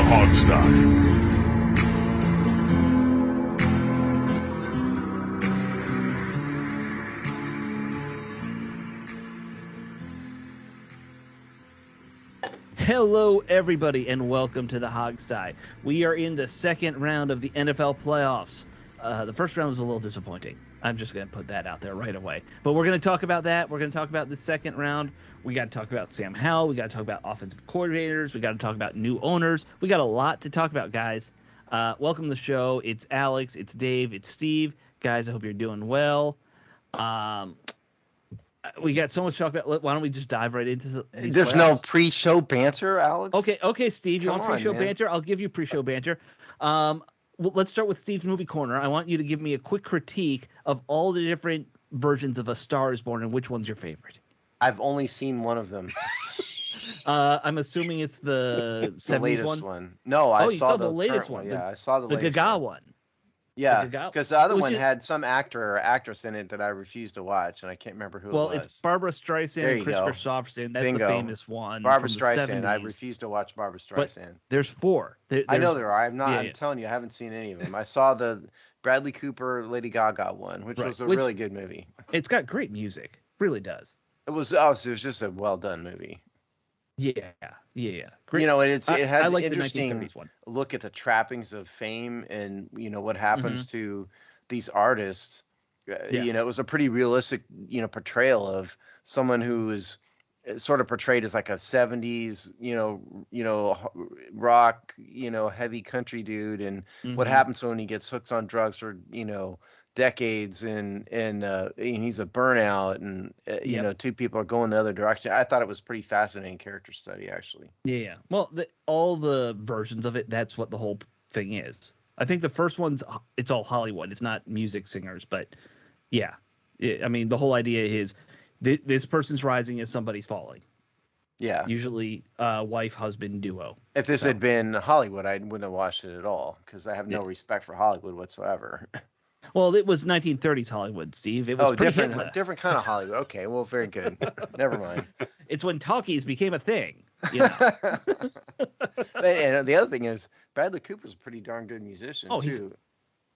Hogstye. Hello, everybody, and welcome to the Hogstye. We are in the second round of the NFL playoffs. The first round was a little disappointing. I'm just going to put that out there right away. But we're going to talk about that. We're going to talk about the second round. We got to talk about Sam Howell. We got to talk about offensive coordinators. We got to talk about new owners. We got a lot to talk about, guys. Welcome to the show. It's Alex. It's Dave. It's Steve. Guys, I hope you're doing well. We got so much to talk about. Why don't we just dive right into these There's playoffs? no pre-show banter, Alex? Okay, Steve, you Come want pre-show on, man. banter? I'll give you pre-show banter. Well, let's start with Steve's Movie Corner. I want you to give me a quick critique of all the different versions of A Star is Born and which one's your favorite. I've only seen one of them. I'm assuming it's the 70s latest one. No, I you saw the latest current one. Yeah, I saw the The latest Gaga one. one. Yeah, because the other which one is- had some actor or actress in it that I refused to watch, and I can't remember who it was. Well, it's Barbara Streisand There and you Chris go. Christopherson. That's Bingo. the famous one. Barbara from the Streisand. 70s. I refuse to watch Barbara Streisand. There's four. I know there are. Yeah, I'm telling you, I haven't seen any of them. I saw the Bradley Cooper, Lady Gaga one, which was a really good movie. It's got great music. Really does. It was just a well done movie. Yeah. Great. You know, it has an like interesting the 1930s one. look at the trappings of fame and, what happens to these artists. You know, it was a pretty realistic, portrayal of someone who is sort of portrayed as like a 70s, rock, heavy country dude. And what happens when he gets hooked on drugs for, decades and he's a burnout and two people are going the other direction. I thought it was pretty fascinating character study, actually. Yeah. Well, all the versions of it, that's what the whole thing is. I think the first one's it's all Hollywood. It's not music singers, but yeah. I mean, the whole idea is this person's rising as somebody's falling. Yeah. Usually wife-husband duo. If this had been Hollywood, I wouldn't have watched it at all because I have no respect for Hollywood whatsoever. Well, it was 1930s Hollywood, Steve. It was different kind of Hollywood. Okay, well, very good. Never mind. It's when talkies became a thing. You know? And the other thing is, Bradley Cooper's a pretty darn good musician too.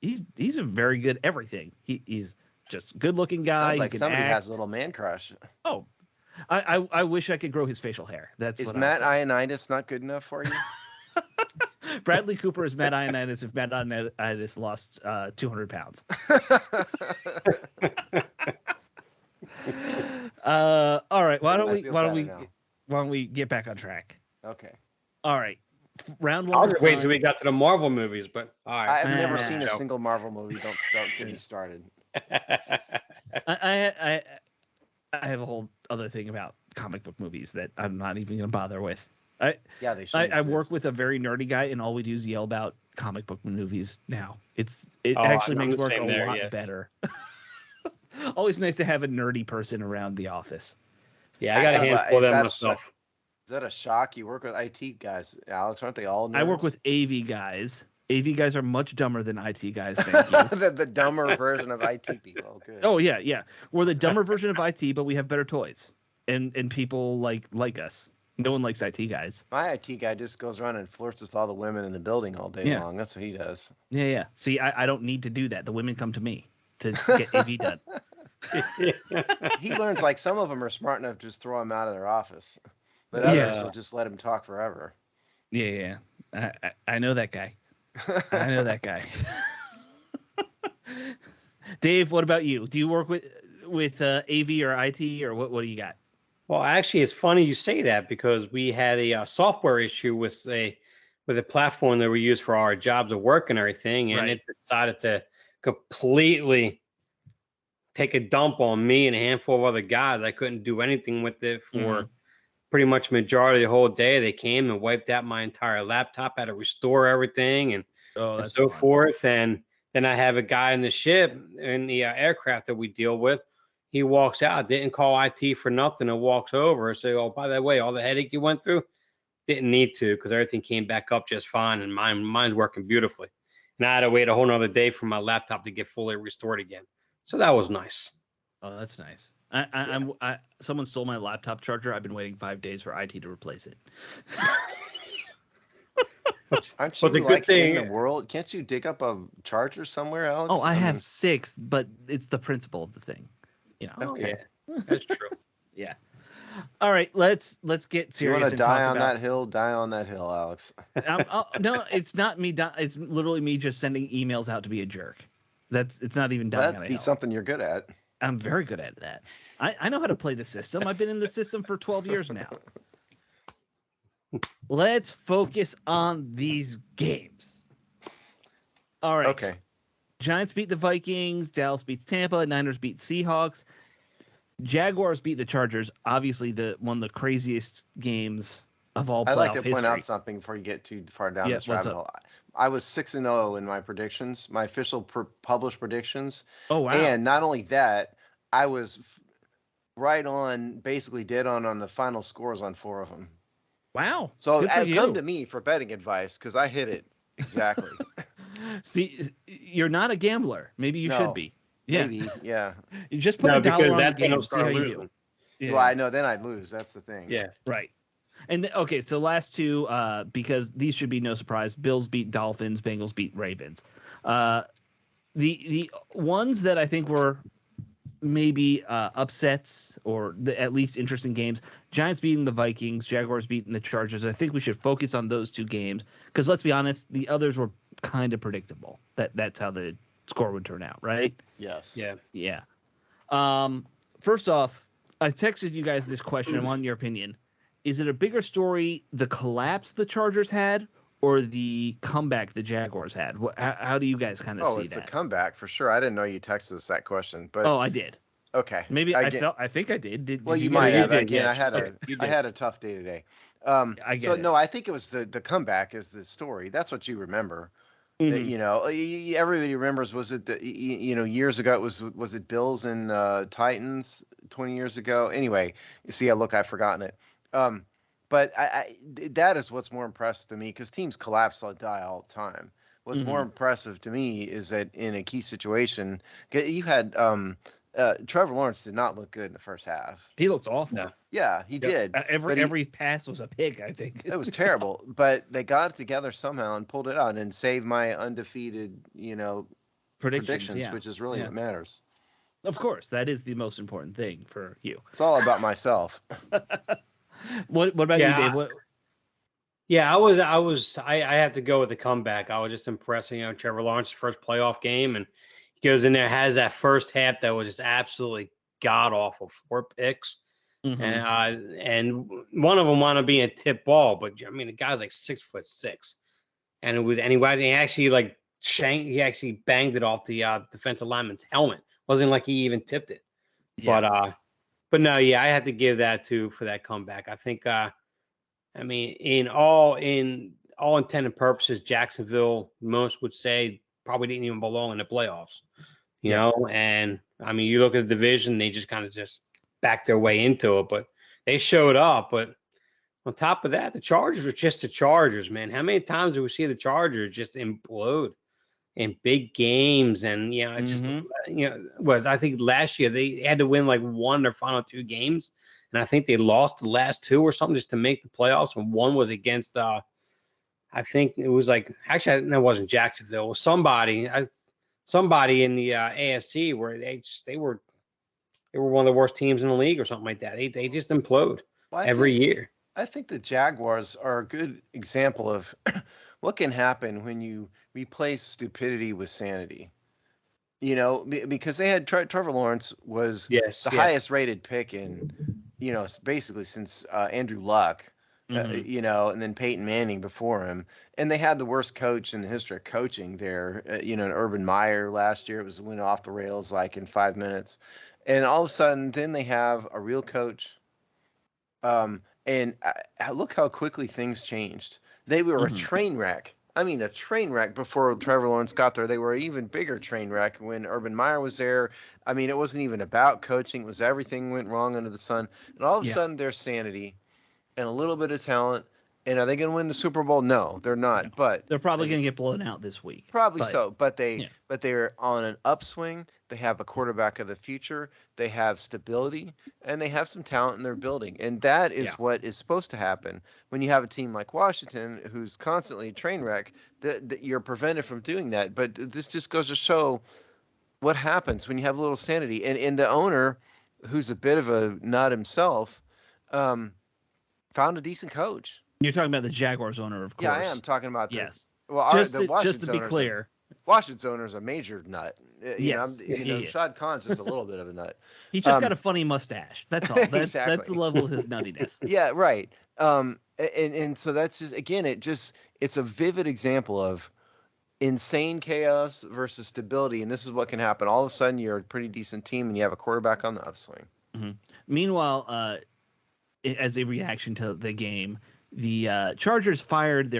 He's a very good everything. He's just good-looking guy. Sounds like he can somebody act. has a little man crush. Oh, I wish I could grow his facial hair. Is Matt Ioannidis not good enough for you? Bradley Cooper is Matt Ioannidis if Matt Ioannidis lost 200 pounds. All right. Why don't we get back on track? Okay. All right. Round one. I'll just wait until we got to the Marvel movies, but all right. I've never seen a single Marvel movie. Don't get me started. I have a whole other thing about comic book movies that I'm not even going to bother with. They should. I work with a very nerdy guy, and all we do is yell about comic book movies now. It actually makes work a lot better. Always nice to have a nerdy person around the office. Yeah, I got a handful of them myself. Is that a shock? You work with IT guys, Alex? Aren't they all nerds? I work with AV guys. AV guys are much dumber than IT guys. Thank you. the dumber version of IT people. Good. Oh yeah. We're the dumber version of IT, but we have better toys, and people like us. No one likes IT guys. My IT guy just goes around and flirts with all the women in the building all day long. That's what he does. Yeah. See, I don't need to do that. The women come to me to get AV done. He learns like some of them are smart enough to just throw him out of their office, but others will just let him talk forever. Yeah. I know that guy. I know that guy. Dave, what about you? Do you work with AV or IT or what do you got? Well, actually, it's funny you say that because we had a software issue with a platform that we use for our jobs of work and everything, and it decided to completely take a dump on me and a handful of other guys. I couldn't do anything with it for pretty much majority of the whole day. They came and wiped out my entire laptop, had to restore everything and so forth. And then I have a guy in the ship, in the aircraft that we deal with. He walks out, didn't call IT for nothing, and walks over and say, "Oh, by the way, all the headache you went through, didn't need to because everything came back up just fine, and mine's working beautifully." And I had to wait a whole nother day for my laptop to get fully restored again. So that was nice. Oh, that's nice. Someone stole my laptop charger. I've been waiting 5 days for IT to replace it. Aren't you But the good like thing, in the world? Can't you dig up a charger somewhere, Alex? Oh, I have 6, but it's the principle of the thing. Okay. Yeah, that's true. Yeah. All right, let's get serious. You want to and die talk on about... that hill? Die on that hill, Alex. No, it's not me. It's literally me just sending emails out to be a jerk. It's not even dying on a That'd be hill. something you're good at. I'm very good at that. I know how to play the system. I've been in the system for 12 years now. Let's focus on these games. All right. Okay. Giants beat the Vikings. Dallas beats Tampa. Niners beat Seahawks. Jaguars beat the Chargers. Obviously, one of the craziest games of all playoff history. I'd like to point out something before you get too far down this rabbit hole. I was 6-0 in my predictions, my official published predictions. Oh, wow. And not only that, I was right on, basically dead on the final scores on 4 of them. Wow. So come to me for betting advice because I hit it exactly. See, you're not a gambler. Maybe you should be. Yeah. Maybe, yeah. You just put $1 on the game, see how you do. Yeah. Well, I know then I'd lose. That's the thing. Yeah, right. And okay, so last two, because these should be no surprise. Bills beat Dolphins. Bengals beat Ravens. The ones that I think were maybe upsets or at least interesting games. Giants beating the Vikings. Jaguars beating the Chargers. I think we should focus on those two games because let's be honest, the others were kind of predictable. That's how the score would turn out, right? Yes. Yeah. First off, I texted you guys this question. I want your opinion. Is it a bigger story, the collapse the Chargers had, or the comeback the Jaguars had? How do you guys kind of see that? Oh, it's a comeback for sure. I didn't know you texted us that question, but I did. Okay. Maybe I think I did. Well, you might have. Again, I had a tough day today. I think it was the comeback is the story. That's what you remember. Mm-hmm. Everybody remembers. Was it years ago? Was it Bills and Titans 20 years ago? Anyway, you see, I've forgotten it. But that is what's more impressive to me because teams collapse or die all the time. What's more impressive to me is that in a key situation, you had Trevor Lawrence did not look good in the first half. He looked awful. No. Yeah, he did. Every pass was a pick, I think. It was terrible, but they got it together somehow and pulled it out and saved my undefeated, predictions, which is really what matters. Of course, that is the most important thing for you. It's all about myself. What about you, Dave? I have to go with the comeback. I was just impressed. Trevor Lawrence's first playoff game, and he goes in there, has that first half that was just absolutely god awful, 4 picks, and one of them wound up being a tip ball. But I mean, the guy's like 6'6", and he actually banged it off the defensive lineman's helmet. Wasn't like he even tipped it. Yeah. But no, I had to give that for that comeback. I think, in all intent and purposes, Jacksonville, most would say, probably didn't even belong in the playoffs. You know, and I mean, you look at the division, they just kind of just backed their way into it, but they showed up. But on top of that, the Chargers were just the Chargers, man. How many times do we see the Chargers just implode in big games? And it's just I think last year they had to win like one of their final 2 games, and I think they lost the last 2 or something just to make the playoffs. And one was against I think it was it wasn't Jacksonville. It was somebody in the AFC where they were one of the worst teams in the league or something like that. They just implode every year. I think the Jaguars are a good example of what can happen when you replace stupidity with sanity. Because they had Trevor Lawrence was the highest rated pick in, basically since Andrew Luck, and then Peyton Manning before him. And they had the worst coach in the history of coaching there, Urban Meyer last year. It went off the rails like in 5 minutes. And all of a sudden, then they have a real coach. And look how quickly things changed. They were a train wreck. I mean, a train wreck before Trevor Lawrence got there. They were an even bigger train wreck when Urban Meyer was there. I mean, it wasn't even about coaching. It was everything went wrong under the sun. And all of a sudden, there's sanity and a little bit of talent And are they going to win the Super Bowl? No, they're not. No. But they're probably going to get blown out this week. Probably but, so. But they're on an upswing. They have a quarterback of the future. They have stability, and they have some talent in their building. And that is what is supposed to happen when you have a team like Washington, who's constantly a train wreck. That you're prevented from doing that. But this just goes to show what happens when you have a little sanity. And the owner, who's a bit of a nut himself, found a decent coach. You're talking about the Jaguars owner, of course. Yeah, I am talking about the. Yes. Well, just to be clear, Washington's owner is a major nut. Yes. Shad Khan's just a little bit of a nut. He's just got a funny mustache. That's all. Exactly. That's the level of his nuttiness. Yeah, right. And so that's just, again, it's a vivid example of insane chaos versus stability. And this is what can happen. All of a sudden, you're a pretty decent team and you have a quarterback on the upswing. Mm-hmm. Meanwhile, as a reaction to the game, the Chargers fired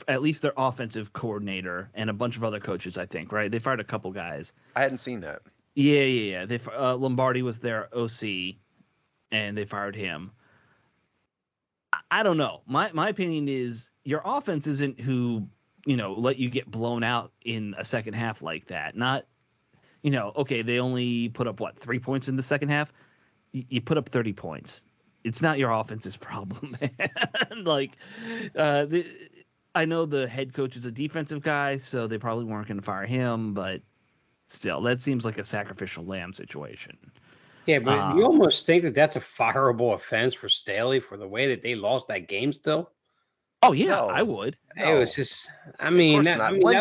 at least their offensive coordinator and a bunch of other coaches, I think, right? They fired a couple guys. I hadn't seen that. Yeah. Lombardi was their OC, and they fired him. I don't know. My opinion is your offense isn't who, let you get blown out in a second half like that. Not, okay, they only put up, 3 points in the second half? You put up 30 points. It's not your offense's problem, man. I know the head coach is a defensive guy, so they probably weren't going to fire him, but still, that seems like a sacrificial lamb situation. Yeah, but you almost think that that's a fireable offense for Staley for the way that they lost that game still? Oh, yeah, no, I would. No. It was just, one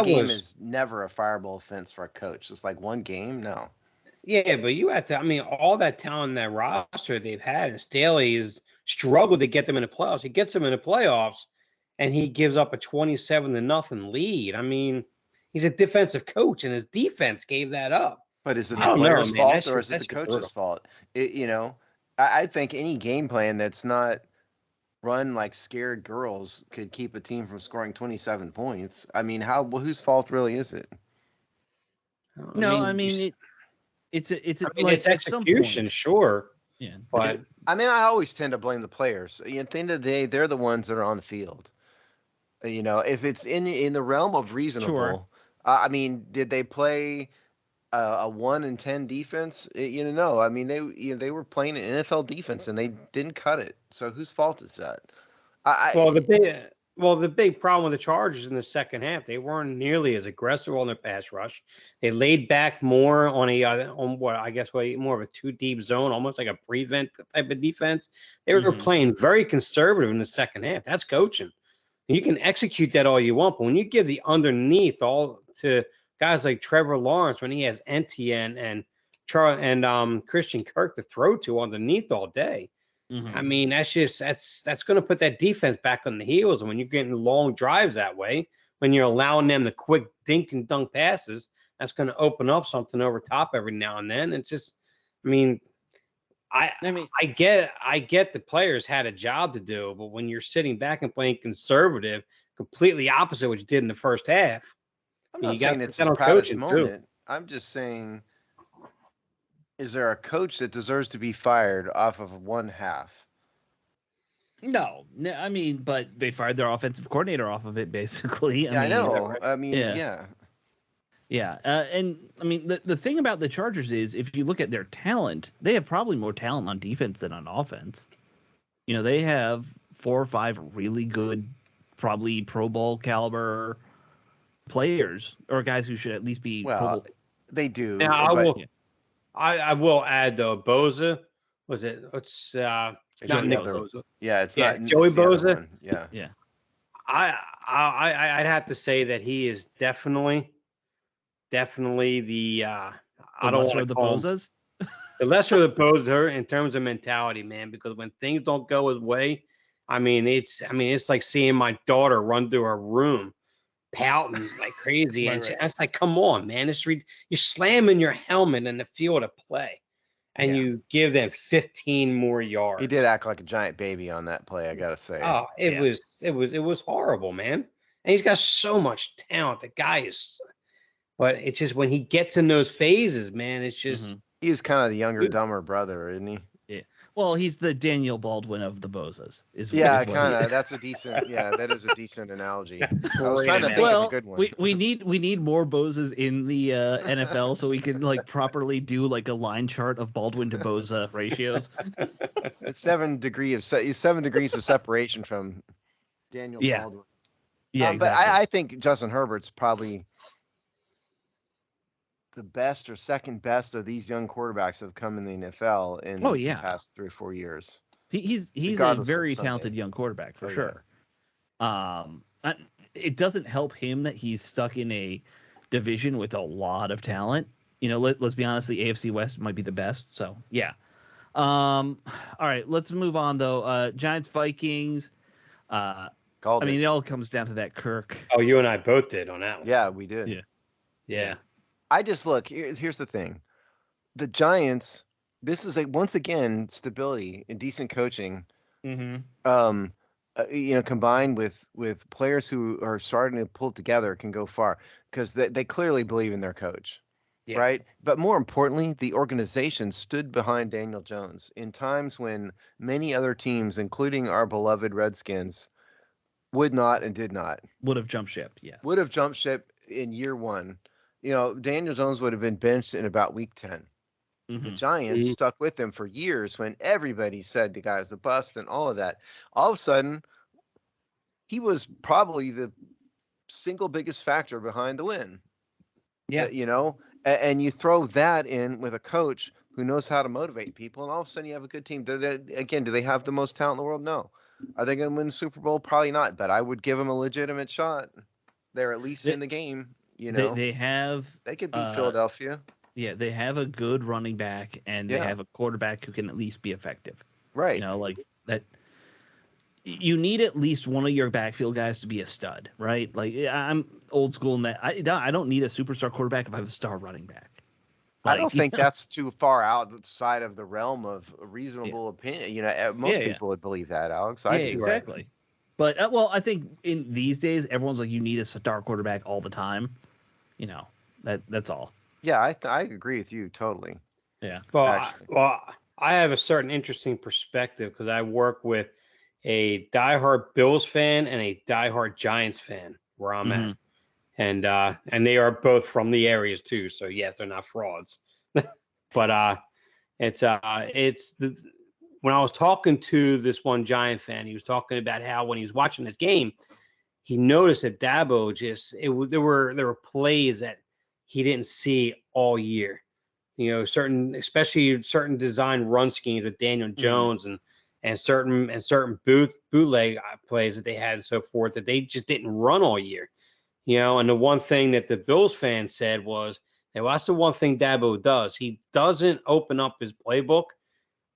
game is never a fireable offense for a coach. It's like one game, no. Yeah, but you have to, all that talent in that roster they've had, and Staley has struggled to get them in the playoffs. He gets them in the playoffs, and he gives up a 27-0 lead. He's a defensive coach, and his defense gave that up. But is it the player's fault or is it the coach's fault? I think any game plan that's not run like scared girls could keep a team from scoring 27 points. Whose fault really is it? It's execution, sure. Yeah, but I always tend to blame the players. At the end of the day, they're the ones that are on the field. If it's in the realm of reasonable, sure. Did they play a 1-10 defense? No. They were playing an NFL defense and they didn't cut it. So whose fault is that? The big problem with the Chargers in the second half, they weren't nearly as aggressive on their pass rush. They laid back more on more of a 2-deep zone, almost like a prevent type of defense. They were playing very conservative in the second half. That's coaching. You can execute that all you want, but when you give the underneath all to guys like Trevor Lawrence, when he has Etienne and Christian Kirk to throw to underneath all day. That's going to put that defense back on the heels. And when you're getting long drives that way, when you're allowing them the quick dink and dunk passes, that's going to open up something over top every now and then. It's just, I get the players had a job to do, but when you're sitting back and playing conservative, completely opposite what you did in the first half. I'm not saying it's a proudest moment. I'm just saying, is there a coach that deserves to be fired off of one half? No, but they fired their offensive coordinator off of it, basically. I know. Yeah. And the thing about the Chargers is, if you look at their talent, they have probably more talent on defense than on offense. They have 4 or 5 really good, probably Pro Bowl caliber players, or guys who should at least be. Well, they do. Now, I will add though, Bosa was it? It's not Nick Bosa. Yeah, it's not Joey Bosa. Yeah. I'd have to say that he is definitely the I don't want the Bosas. The lesser of the Bosa in terms of mentality, man. Because when things don't go his way, it's like seeing my daughter run through her room, pouting like crazy, and it's like, come on, man! You're slamming your helmet in the field of play, and you give them 15 more yards. He did act like a giant baby on that play, I gotta say. Oh, it was horrible, man. And he's got so much talent. The guy is, but it's just when he gets in those phases, man, it's just he's kind of the younger, dumber brother, isn't he? Yeah. Well, he's the Daniel Baldwin of the Bozas. Yeah, kind of. That's a decent. Yeah, that is a decent analogy. I was trying to think of a good one. We need more Bozas in the NFL so we can like properly do like a line chart of Baldwin to Boza ratios. It's 7 degrees of separation from Daniel Baldwin. Yeah, exactly. But I think Justin Herbert's probably the best or second best of these young quarterbacks that have come in the NFL in the past 3 or 4 years. He's a very talented young quarterback for sure. Yeah. It doesn't help him that he's stuck in a division with a lot of talent. You know, let's be honest, the AFC West might be the best. So yeah. All right, let's move on though. Giants Vikings. It all comes down to that Kirk. Oh, you and I both did on that one. Yeah, we did. Yeah. I just look. Here's the thing. The Giants. This is once again stability and decent coaching. Mm-hmm. Combined with players who are starting to pull together can go far because they clearly believe in their coach. Yeah. Right. But more importantly, the organization stood behind Daniel Jones in times when many other teams, including our beloved Redskins, would not and did not. Would have jumped ship. Yes. Would have jumped ship in year one. Daniel Jones would have been benched in about week 10. Mm-hmm. The Giants stuck with him for years when everybody said the guy was a bust and all of that. All of a sudden, he was probably the single biggest factor behind the win. Yeah. And you throw that in with a coach who knows how to motivate people, and all of a sudden you have a good team. Do they have the most talent in the world? No. Are they going to win the Super Bowl? Probably not, but I would give them a legitimate shot. They're at least in the game. They could beat Philadelphia. Yeah, they have a good running back, and they have a quarterback who can at least be effective. Right. Like that. You need at least one of your backfield guys to be a stud, right? Like I'm old school in that I don't need a superstar quarterback if I have a star running back. I don't think that's too far outside of the realm of a reasonable opinion. Most people would believe that, Alex. I do. Exactly. Right. But I think in these days everyone's like you need a star quarterback all the time. That's all. Yeah, I agree with you totally. Yeah. Well, I have a certain interesting perspective because I work with a diehard Bills fan and a diehard Giants fan where I'm at, and they are both from the areas too. So yes, they're not frauds, but when I was talking to this one Giant fan, he was talking about how when he was watching this game, he noticed that Dabo there were plays that he didn't see all year. Especially certain design run schemes with Daniel Jones and certain bootleg plays that they had and so forth that they just didn't run all year. And the one thing that the Bills fans said was, well, that's the one thing Dabo does. He doesn't open up his playbook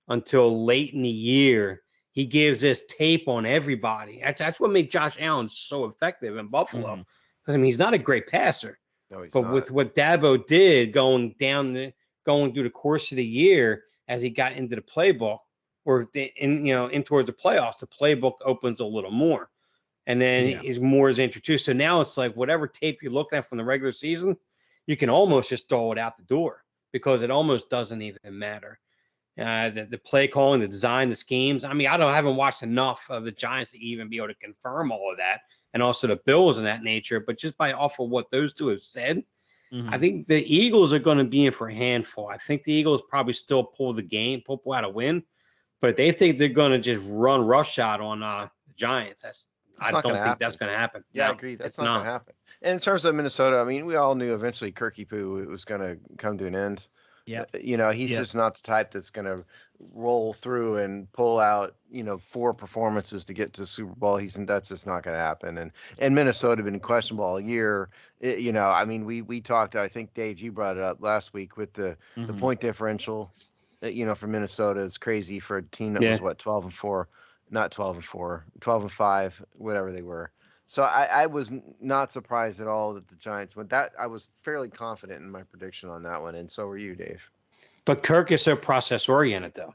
until late in the year. He gives this tape on everybody. That's what made Josh Allen so effective in Buffalo. Because he's not a great passer. No, he's not. But with what Dabo did going through the course of the year as he got into the playbook or in towards the playoffs, the playbook opens a little more. And then more is introduced. So now it's like whatever tape you're looking at from the regular season, you can almost just throw it out the door because it almost doesn't even matter. The play calling, the design, the schemes. I haven't watched enough of the Giants to even be able to confirm all of that, and also the Bills and that nature. But just by off of what those two have said, I think the Eagles are going to be in for a handful. I think the Eagles probably still pull out a win, but they think they're going to just run roughshod on the Giants. I don't think that's going to happen. Yeah, no, I agree. That's not going to happen. And in terms of Minnesota, we all knew eventually Kirky Poo was going to come to an end. Yeah. He's just not the type that's going to roll through and pull out, 4 performances to get to the Super Bowl. That's just not going to happen. And Minnesota have been questionable all year. We talked, I think, Dave, you brought it up last week with the point differential, for Minnesota. It's crazy for a team that was 12-4. Not 12-4, 12-5, whatever they were. So I was not surprised at all that the Giants went. That I was fairly confident in my prediction on that one, and so were you, Dave. But Kirk is so process oriented, though.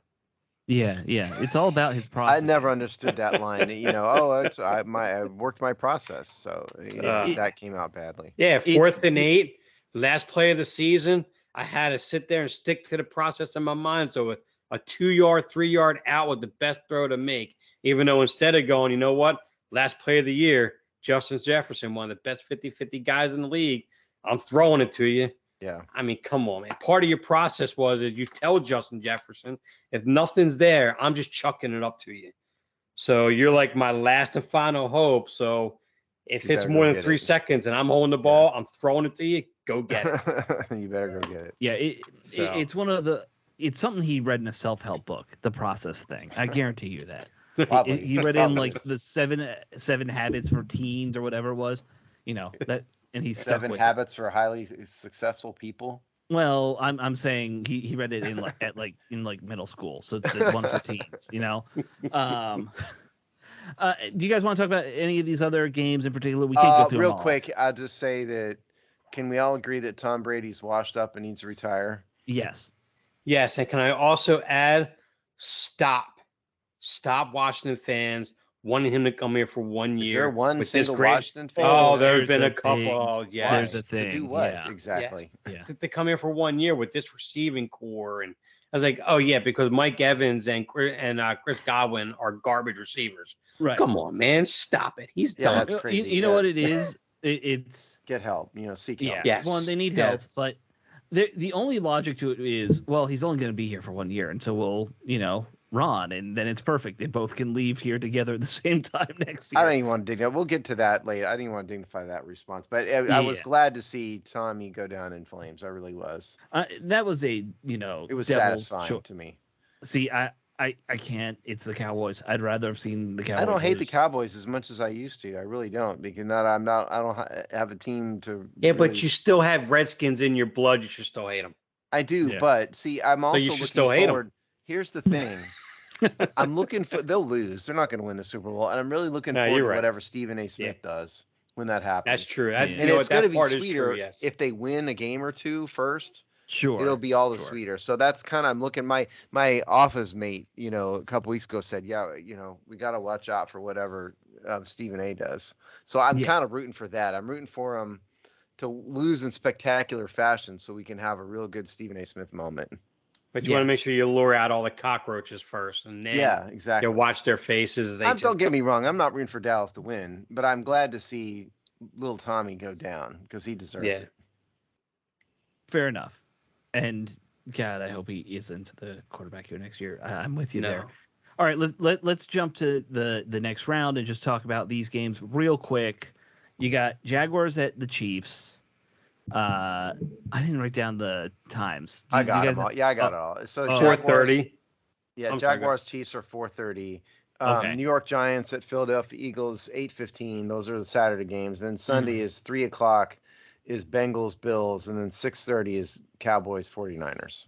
Yeah, it's all about his process. I never understood that line. I worked my process, so that came out badly. Yeah, 4th and 8, last play of the season. I had to sit there and stick to the process in my mind. So a 2-yard, 3-yard out with the best throw to make. Even though instead of going, you know what, last play of the year, Justin Jefferson, one of the best 50-50 guys in the league, I'm throwing it to you. Yeah. I mean, come on, man. Part of your process was that you tell Justin Jefferson, if nothing's there, I'm just chucking it up to you. So you're like my last and final hope. So if it's more than 3 seconds and I'm holding the ball, I'm throwing it to you. Go get it. You better go get it. Yeah, it's one of the. It's something he read in a self-help book, the process thing. I guarantee you that. He read in like the seven habits for teens or whatever it was, that, and he's 7 habits for highly successful people. Well, I'm saying he read it in middle school, so it's the one for teens, Do you guys want to talk about any of these other games in particular? We can't go through real them all. Quick. I'll just say that. Can we all agree that Tom Brady's washed up and needs to retire? Yes. Yes, and can I also add, stop Washington fans wanting him to come here for 1 year. Is there one single Washington fan? Oh, there's been a couple. Yeah, there's a thing. To do what? Yeah. Exactly. Yeah. To come here for 1 year with this receiving core, and I was like, oh yeah, because Mike Evans and Chris Godwin are garbage receivers. Right. Come on, man, stop it. He's done. That's crazy. You know what it is? It's get help. Seek help. Yeah. Yes. One, they need help, but the only logic to it is, well, he's only going to be here for 1 year, and so we'll, run, and then it's perfect. They both can leave here together at the same time next year. I don't even want to dig that. We'll get to that later. I didn't even want to dignify that response, but I was glad to see Tommy go down in flames. I really was. That was it was satisfying to me. See, I can't. It's the Cowboys. I'd rather have seen the Cowboys. I don't hate the Cowboys as much as I used to. I really don't, because I don't have a team to. Yeah, really... but you still have Redskins in your blood. You should still hate them. I do, but see, I'm also looking forward. Here's the thing. I'm looking for. They'll lose. They're not going to win the Super Bowl, and I'm really looking forward to whatever Stephen A. Smith does when that happens. That's true. And it's going to be sweeter if they win a game or two first. Sure, it'll be all the sweeter. So that's kind of, I'm looking. My office mate, a couple weeks ago said, we got to watch out for whatever Stephen A. does. So I'm kind of rooting for that. I'm rooting for him to lose in spectacular fashion so we can have a real good Stephen A. Smith moment. But you want to make sure you lure out all the cockroaches first, and then exactly. You watch their faces. Don't get me wrong. I'm not rooting for Dallas to win, but I'm glad to see little Tommy go down because he deserves it. Fair enough. And God, I hope he isn't the quarterback here next year. I'm with you there. All right, let's jump to the next round and just talk about these games real quick. You got Jaguars at the Chiefs. I didn't write down the times. I got them all. Yeah, I got it all. So 4:30. Yeah, Jaguars Chiefs are 4:30. New York Giants at Philadelphia Eagles 8:15. Those are the Saturday games. Then Sunday is 3:00 is Bengals Bills, and then 6:30 is Cowboys 49ers.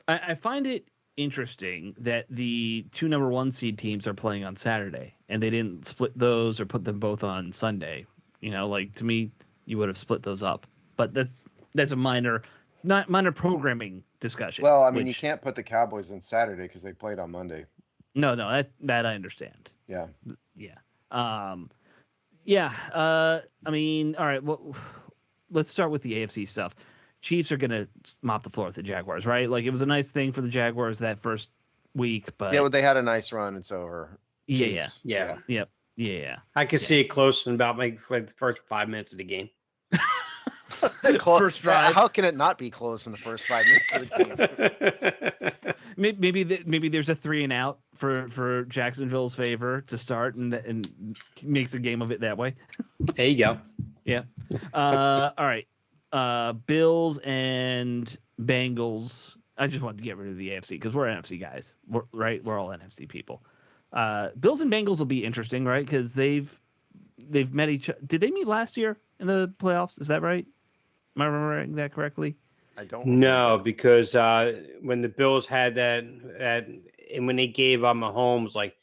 I find it interesting that the two number 1 seed teams are playing on Saturday, and they didn't split those or put them both on Sunday. To me, you would have split those up. But that's a minor programming discussion. Well, I mean, you can't put the Cowboys on Saturday because they played on Monday. No, that I understand. Yeah. Yeah. I mean, all right. Well, let's start with the AFC stuff. Chiefs are gonna mop the floor with the Jaguars, right? Like, it was a nice thing for the Jaguars that first week, but they had a nice run. It's over. Yeah. I can see it close in about the first 5 minutes of the game. First drive. How can it not be close in the first 5 minutes of the game? Maybe there's a 3 and out for Jacksonville's favor to start and makes a game of it that way. There you go. Yeah. All right. Bills and Bengals. I just wanted to get rid of the AFC because we're NFC guys, right? We're all NFC people. Bills and Bengals will be interesting, right? Because they've met each other. Did they meet last year in the playoffs? Is that right? Am I remembering that correctly? I don't know. Because when the Bills had that and when they gave Mahomes like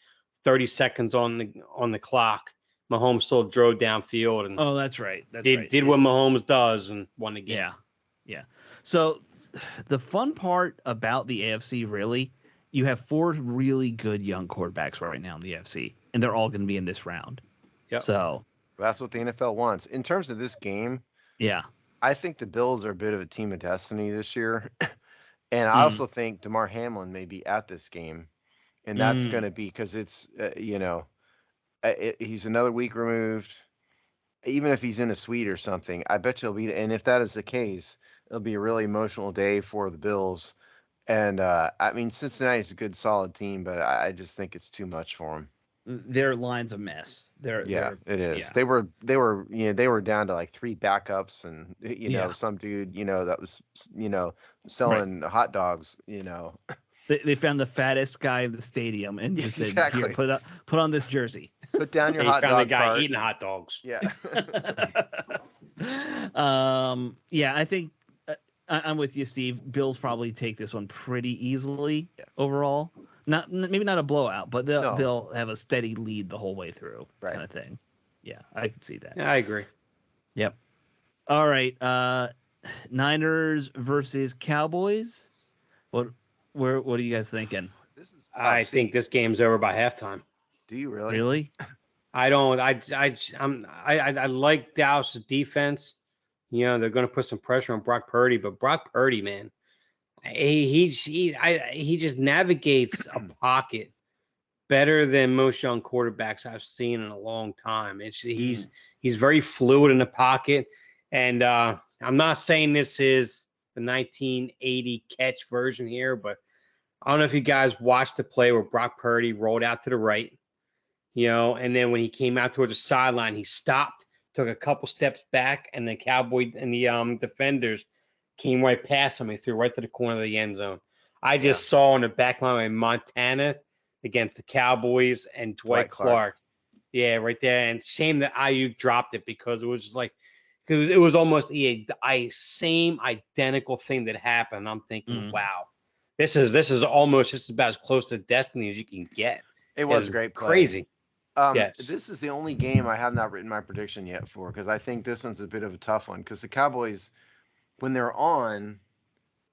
30 seconds on the clock, Mahomes still drove downfield and that's right. Did what Mahomes does and won the game. Yeah. So the fun part about the AFC, really, you have 4 really good young quarterbacks right now in the AFC, and they're all going to be in this round. Yeah. So that's what the NFL wants. In terms of this game, yeah, I think the Bills are a bit of a team of destiny this year. And I also think DeMar Hamlin may be at this game, and that's going to be because it's he's another week removed. Even if he's in a suite or something, I bet you'll be. And if that is the case, it'll be a really emotional day for the Bills. And I mean, Cincinnati's a good, solid team, but I just think it's too much for them. Their line's a mess. It is. Yeah. They were down to like 3 backups, and some dude that was selling hot dogs. They found the fattest guy in the stadium and just said, "Here, put on this jersey. Put down your hot dog." The guy cart. eating hot dogs. Yeah. Yeah, I think I'm with you, Steve. Bills probably take this one pretty easily overall. Maybe not a blowout, but they'll have a steady lead the whole way through, kind of thing. Yeah, I can see that. Yeah, I agree. Yep. All right. Niners versus Cowboys. What are you guys thinking? I think this game's over by halftime. Do you really? Really? I don't. I like Dallas' defense. They're going to put some pressure on Brock Purdy, but Brock Purdy, man, he just navigates a pocket better than most young quarterbacks I've seen in a long time. He's very fluid in the pocket, and I'm not saying this is the 1980 catch version here, but I don't know if you guys watched the play where Brock Purdy rolled out to the right, and then when he came out towards the sideline, he stopped, took a couple steps back, and the Cowboy and the defenders came right past him. He threw right to the corner of the end zone. I just saw in the back of my mind Montana against the Cowboys and Dwight Clark. Yeah, right there. And shame that Ayuk dropped it because it was just like, because it was almost a same identical thing that happened. I'm thinking, wow, this is almost just about as close to destiny as you can get. It was a great play. Crazy. Yes. This is the only game I have not written my prediction yet for, because I think this one's a bit of a tough one, because the Cowboys, when they're on,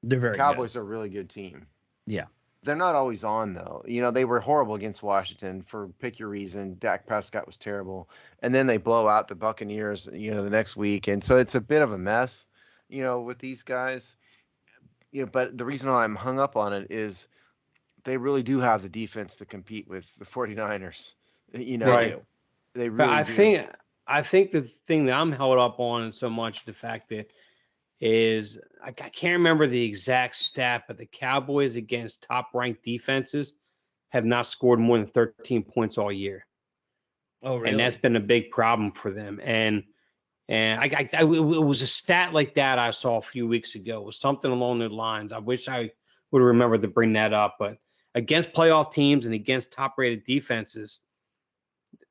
they're very Cowboys good. are a really good team. Yeah. They're not always on, though. They were horrible against Washington for pick your reason. Dak Prescott was terrible. And then they blow out the Buccaneers, the next week. And so it's a bit of a mess, with these guys. But the reason why I'm hung up on it is they really do have the defense to compete with the 49ers. Right. They really do. I think the thing that I'm held up on is so much the fact that is I can't remember the exact stat, but the Cowboys against top-ranked defenses have not scored more than 13 points all year. Oh, really? And that's been a big problem for them. And it was a stat like that I saw a few weeks ago. It was something along those lines. I wish I would have remembered to bring that up. But against playoff teams and against top-rated defenses,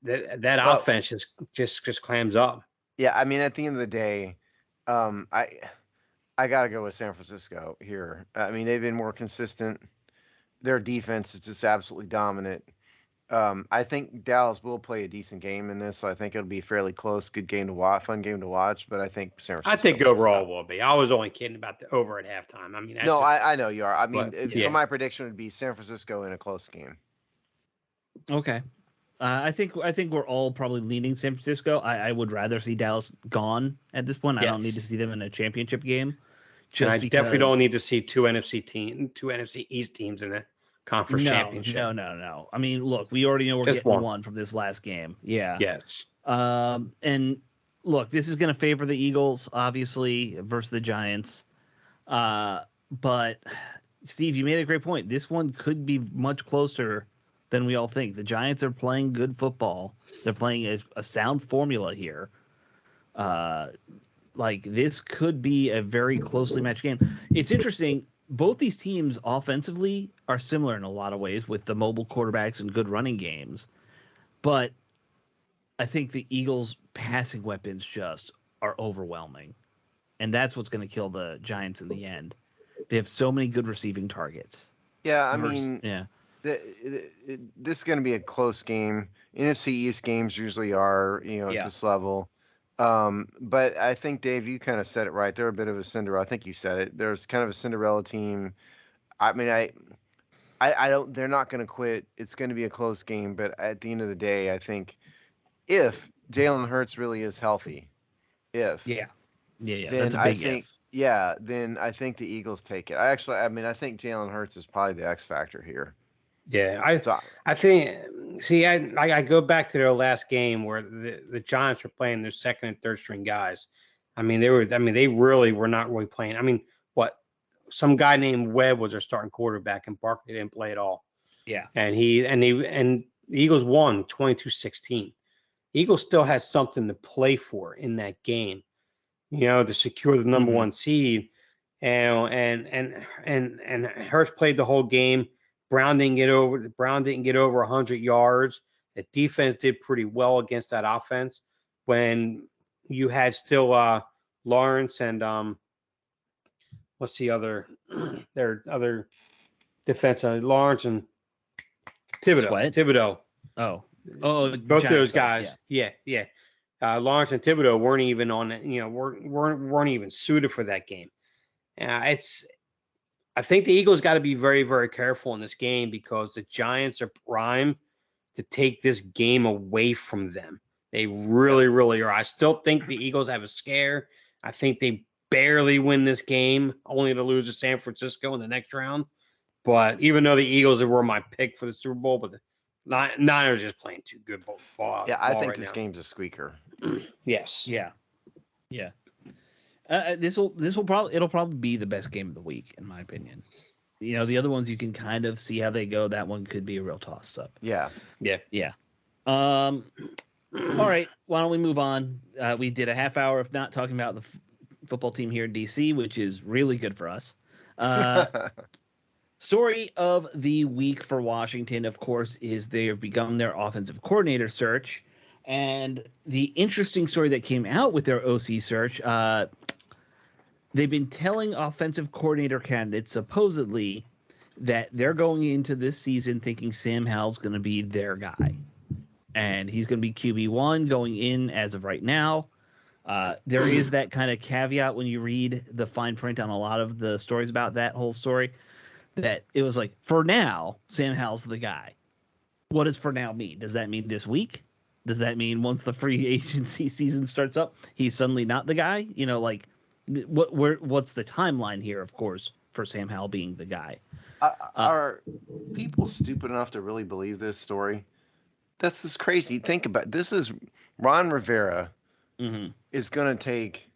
that offense just clams up. Yeah, I mean, at the end of the day, I got to go with San Francisco here. I mean, they've been more consistent. Their defense is just absolutely dominant. I think Dallas will play a decent game in this, so I think it'll be fairly close. Good game to watch, fun game to watch. But I think San Francisco. I think overall will be. I was only kidding about the over at halftime. I mean, I know you are. I mean, so my prediction would be San Francisco in a close game. Okay. I think we're all probably leaning San Francisco. I would rather see Dallas gone at this point. Yes. I don't need to see them in a championship game. And I definitely don't need to see two NFC East teams in a conference championship. No. I mean, look, we already know we're getting one from this last game. Yeah. Yes. And look, this is going to favor the Eagles, obviously, versus the Giants. But Steve, you made a great point. This one could be much closer than we all think. The Giants are playing good football. They're playing a sound formula here. This could be a very closely matched game. It's interesting. Both these teams offensively are similar in a lot of ways with the mobile quarterbacks and good running games. But I think the Eagles' passing weapons just are overwhelming. And that's what's going to kill the Giants in the end. They have so many good receiving targets. Yeah, I mean, this is going to be a close game. NFC East games usually are, at this level. But I think, Dave, you kind of said it right. They're a bit of a Cinderella. I think you said it. There's kind of a Cinderella team. I mean, I don't. They're not going to quit. It's going to be a close game. But at the end of the day, I think if Jalen Hurts really is healthy, then that's a big I think if. yeah, then I think the Eagles take it. I think Jalen Hurts is probably the X factor here. Yeah, So I think. See, I go back to their last game where the Giants were playing their second and third string guys. I mean, they really were not really playing. I mean, what some guy named Webb was their starting quarterback, and Barkley didn't play at all. Yeah. And the Eagles won 22-16. Eagles still had something to play for in that game, to secure the number one seed. And Hurst played the whole game. Brown didn't get over 100 yards. The defense did pretty well against that offense when you had still Lawrence and what's the other their other defense, Lawrence and Thibodeau. Oh, both of those guys. Yeah. Lawrence and Thibodeau weren't even on, weren't even suited for that game. I think the Eagles got to be very, very careful in this game because the Giants are primed to take this game away from them. They really, really are. I still think the Eagles have a scare. I think they barely win this game, only to lose to San Francisco in the next round. But even though the Eagles were my pick for the Super Bowl, but the Niners just playing too good ball. Yeah, I think right this now. game's a squeaker. Yes. Yeah. It'll probably be the best game of the week in my opinion. The other ones you can kind of see how they go. That one could be a real toss up. Yeah. All right. Why don't we move on? We did a half hour of not talking about the football team here in DC, which is really good for us. Story of the week for Washington, of course, is they have begun their offensive coordinator search. And the interesting story that came out with their OC search, they've been telling offensive coordinator candidates supposedly that they're going into this season thinking Sam Howell's going to be their guy. And he's going to be QB1 going in as of right now. There is that kind of caveat when you read the fine print on a lot of the stories about that whole story, that it was like, for now, Sam Howell's the guy. What does for now mean? Does that mean this week? Does that mean once the free agency season starts up, he's suddenly not the guy? What's the timeline here, of course, for Sam Howell being the guy? Are people stupid enough to really believe this story? That's just crazy. Think about it. This is Ron Rivera is going to take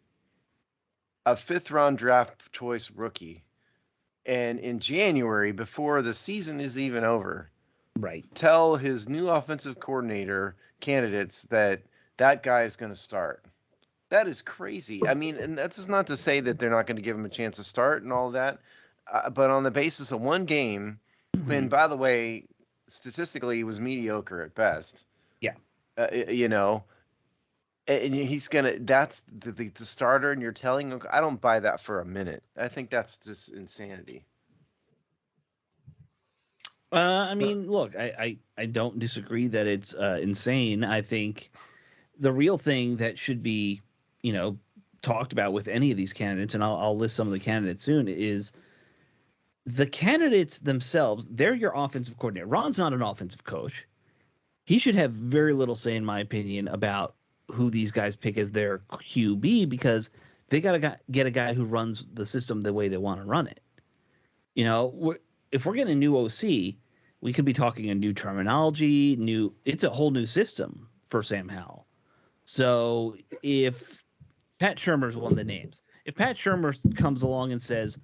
a 5th-round draft choice rookie, and in January, before the season is even over, right, tell his new offensive coordinator candidates that guy is going to start. That is crazy. I mean, and that's just not to say that they're not going to give him a chance to start and all of that, but on the basis of one game, when, by the way, statistically he was mediocre at best. Yeah. And he's gonna. That's the starter, and you're telling him. I don't buy that for a minute. I think that's just insanity. I mean, look, I don't disagree that it's insane. I think the real thing that should be, talked about with any of these candidates, and I'll list some of the candidates soon, is the candidates themselves. They're your offensive coordinator. Ron's not an offensive coach. He should have very little say, in my opinion, about who these guys pick as their QB, because they got to get a guy who runs the system the way they want to run it. If we're getting a new OC, we could be talking a new terminology, it's a whole new system for Sam Howell. So if Pat Shurmur's one of the names, if Pat Shurmur comes along and says,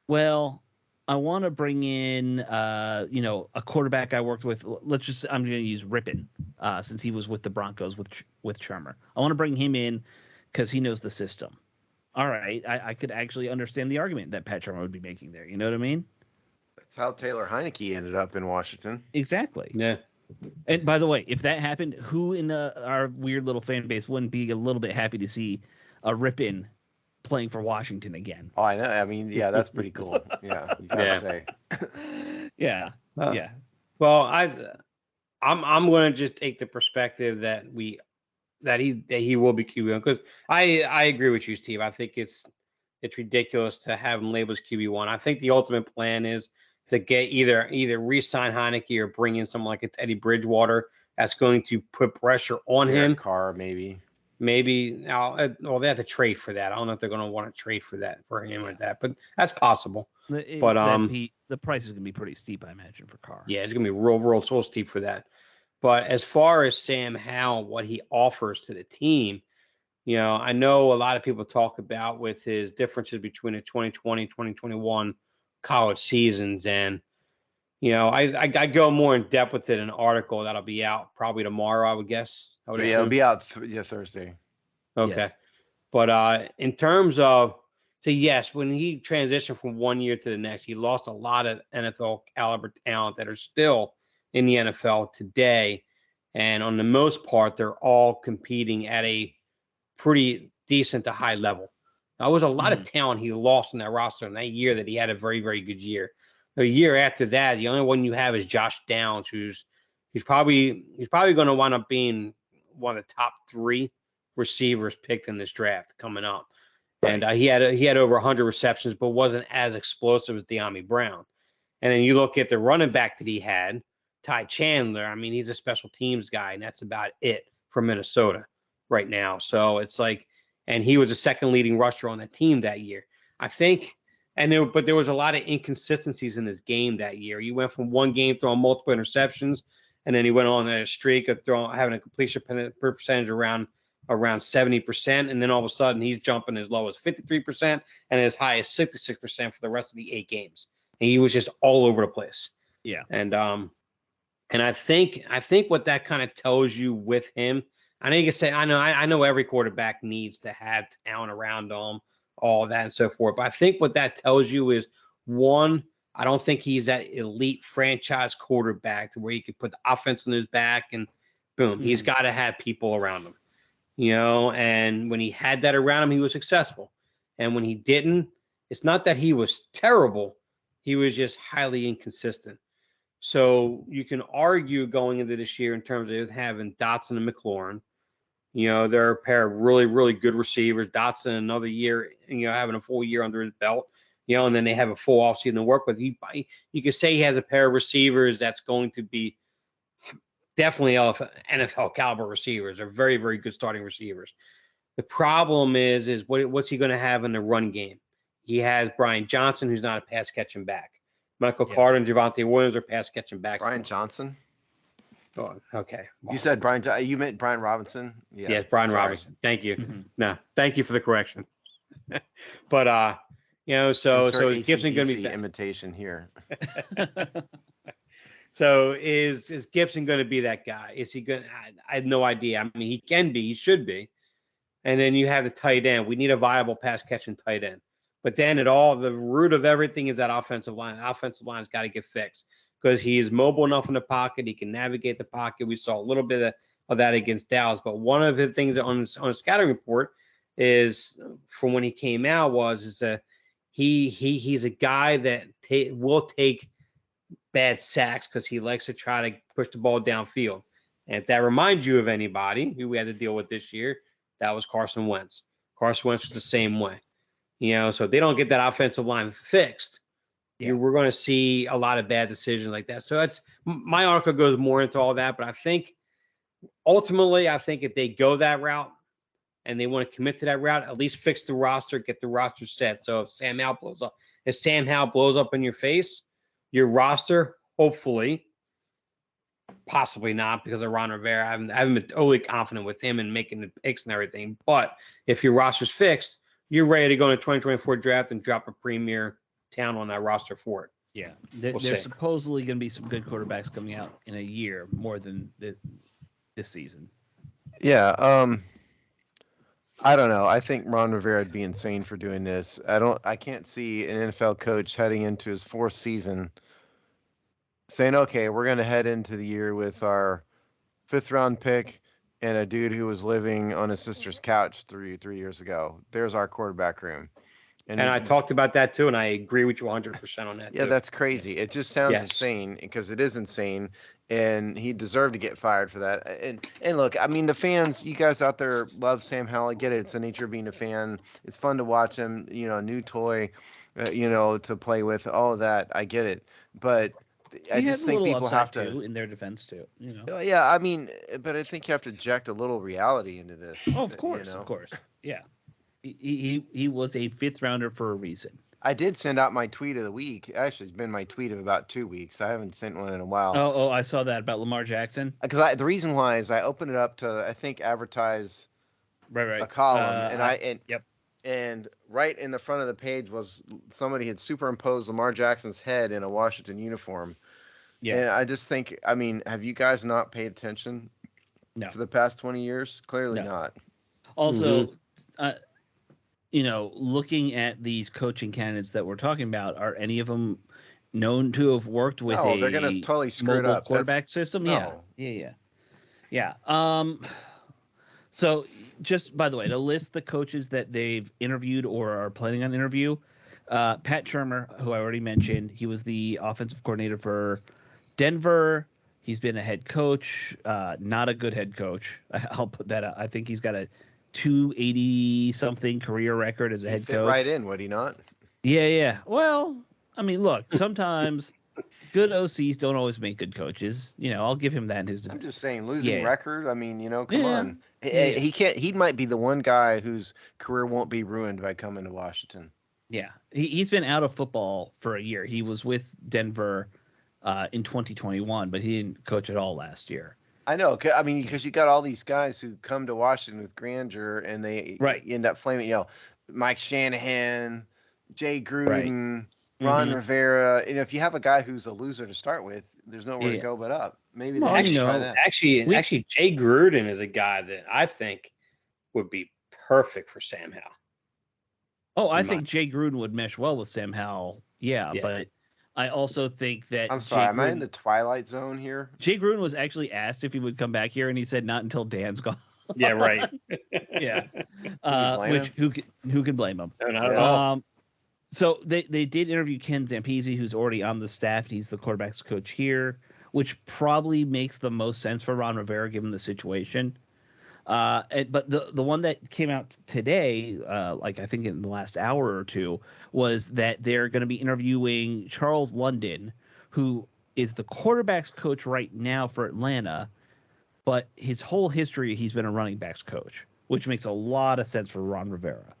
well, I want to bring in, a quarterback I worked with. I'm going to use Rippon, since he was with the Broncos with Shurmur. I want to bring him in because he knows the system. All right, I could actually understand the argument that Pat Shurmur would be making there. You know what I mean? That's how Taylor Heineke ended up in Washington. Exactly. Yeah. And by the way, if that happened, who in our weird little fan base wouldn't be a little bit happy to see a Rippon playing for Washington again? Oh, I know. I mean, yeah, that's pretty cool. Yeah, you gotta say. Yeah. Yeah. Well, I'm going to just take the perspective that he will be QB1, because I agree with you, Steve. I think it's ridiculous to have him labeled as QB1. I think the ultimate plan is to get either re-sign Heineke or bring in someone like a Teddy Bridgewater that's going to put pressure on him. Carr, maybe Maybe now, well, they have to trade for that. I don't know if they're going to want to trade for him or that, but that's possible. But the price is going to be pretty steep, I imagine, for Carr. Yeah, it's going to be real so steep for that. But as far as Sam Howell, what he offers to the team, I know a lot of people talk about with his differences between the 2020, 2021 college seasons, and I go more in depth with it in an article that'll be out probably tomorrow, I would guess. It'll be out Thursday. Okay. Yes. But in terms of, so yes, when he transitioned from one year to the next, he lost a lot of NFL caliber talent that are still in the NFL today. And on the most part, they're all competing at a pretty decent to high level. There was a lot of talent he lost in that roster in that year that he had a very, very good year. The year after that, the only one you have is Josh Downs, he's probably going to wind up being one of the top 3 receivers picked in this draft coming up. And he had over 100 receptions, but wasn't as explosive as De'Ami Brown. And then you look at the running back that he had, Ty Chandler. I mean, he's a special teams guy, and that's about it for Minnesota right now. So it's like, and he was the second leading rusher on that team that year. I think, but there was a lot of inconsistencies in his game that year. He went from one game throwing multiple interceptions, and then he went on a streak of having a completion percentage around 70%, and then all of a sudden he's jumping as low as 53% and as high as 66% for the rest of the 8 games. And he was just all over the place. Yeah. And I think what that kind of tells you with him, I know you can say, I know every quarterback needs to have talent around them, all that and so forth. But I think what that tells you is, one, I don't think he's that elite franchise quarterback to where he could put the offense on his back and boom, he's got to have people around him. And when he had that around him, he was successful. And when he didn't, it's not that he was terrible. He was just highly inconsistent. So you can argue going into this year in terms of having Dotson and McLaurin. They're a pair of really, really good receivers. Dotson another year, having a full year under his belt, and then they have a full offseason to work with. You could say he has a pair of receivers that's going to be definitely NFL caliber receivers. Are very, very good starting receivers. The problem is what's he going to have in the run game? He has Brian Johnson, who's not a pass catching back. Michael Carter and Javonte Williams are pass catching backs. Brian Johnson? Oh, okay. You said Brian. You meant Brian Robinson? Yeah. Yes, Brian Robinson. Thank you. No, thank you for the correction. But so is Gibson going to be imitation here? So is Gibson going to be that guy? Is he going? I have no idea. I mean, he can be. He should be. And then you have the tight end. We need a viable pass catching tight end. But then the root of everything is that offensive line. The offensive line's got to get fixed because he is mobile enough in the pocket. He can navigate the pocket. We saw a little bit of that against Dallas. But one of the things on a scouting report is from when he came out is that he's a guy that will take bad sacks because he likes to try to push the ball downfield. And if that reminds you of anybody who we had to deal with this year, that was Carson Wentz. Carson Wentz was the same way. So if they don't get that offensive line fixed, we're going to see a lot of bad decisions like that. So that's my article goes more into all that. But I think ultimately, if they go that route and they want to commit to that route, at least fix the roster, get the roster set. So if Sam Howell blows up in your face, your roster, hopefully, possibly not because of Ron Rivera. I haven't been totally confident with him and making the picks and everything. But if your roster's fixed, you're ready to go in the 2024 draft and drop a premier talent on that roster for it. Yeah. There's supposedly going to be some good quarterbacks coming out in a year more than this season. Yeah. I don't know. I think Ron Rivera would be insane for doing this. I can't see an NFL coach heading into his 4th season saying, okay, we're going to head into the year with our 5th round pick and a dude who was living on his sister's couch three years ago. There's our quarterback room. And I talked about that too, and I agree with you 100% on that. Yeah, that's crazy. It just sounds insane because it is insane, and he deserved to get fired for that. And look, I mean, the fans, you guys out there love Sam Howell. I get it. It's the nature of being a fan. It's fun to watch him. New toy, to play with. All of that. I get it. But I just think people have to in their defense too. Yeah, I mean, but I think you have to inject a little reality into this. Oh, of course, of course. Yeah, he was a 5th rounder for a reason. I did send out my tweet of the week. Actually, it's been my tweet of about 2 weeks. I haven't sent one in a while. Oh, I saw that about Lamar Jackson. Because the reason why is I opened it up to, I think, advertise a column, and right in the front of the page was somebody had superimposed Lamar Jackson's head in a Washington uniform. Yeah. And I just think, I mean, have you guys not paid attention for the past 20 years? Clearly not. Also, looking at these coaching candidates that we're talking about, are any of them known to have worked with they're going to totally screw it up. Quarterback system? No. Yeah. So just by the way, to list the coaches that they've interviewed or are planning on interview, Pat Shurmur, who I already mentioned, he was the offensive coordinator for Denver. He's been a head coach, not a good head coach. I'll put that out. I think he's got a 280-something career record as a head coach. Right in, would he not? Yeah. Well, I mean, look, sometimes good OCs don't always make good coaches. I'll give him that in his defense. I'm just saying, losing record. I mean, come on. He can't. He might be the one guy whose career won't be ruined by coming to Washington. Yeah, he's been out of football for a year. He was with Denver in 2021, but he didn't coach at all last year. I know. I mean, because you got all these guys who come to Washington with grandeur, and they end up flaming. Mike Shanahan, Jay Gruden, Ron Rivera. And if you have a guy who's a loser to start with, there's nowhere to go but up. Maybe they should try that. Actually, Jay Gruden is a guy that I think would be perfect for Sam Howell. Oh, I think Jay Gruden would mesh well with Sam Howell. Yeah, but I also think that I'm sorry, am I in the twilight zone here? Jay Gruden was actually asked if he would come back here, and he said not until Dan's gone. Yeah, right. Yeah. Who could blame him? No, not at all. So they did interview Ken Zampese, who's already on the staff. He's the quarterback's coach here, which probably makes the most sense for Ron Rivera given the situation. But the one that came out today, I think in the last hour or two, was that they're going to be interviewing Charles London, who is the quarterback's coach right now for Atlanta, but his whole history he's been a running backs coach, which makes a lot of sense for Ron Rivera.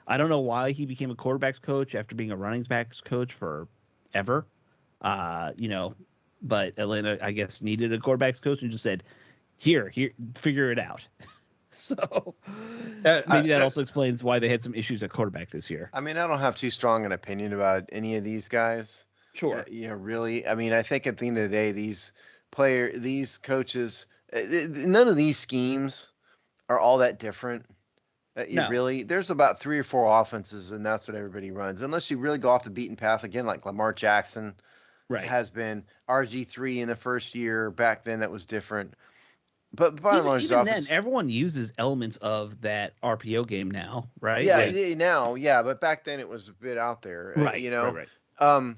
I don't know why he became a quarterback's coach after being a running backs coach forever, but Atlanta, I guess, needed a quarterback's coach and just said, here, figure it out. So maybe that also explains why they had some issues at quarterback this year. I mean, I don't have too strong an opinion about any of these guys. Sure. Really. I mean, I think at the end of the day, these coaches, none of these schemes are all that different. No. Really, there's about 3 or 4 offenses, and that's what everybody runs. Unless you really go off the beaten path again, like Lamar Jackson has been. RG3 in the first year. Back then, that was different. But by and large, even then, everyone uses elements of that RPO game now, right? Yeah, but back then it was a bit out there, right? Right.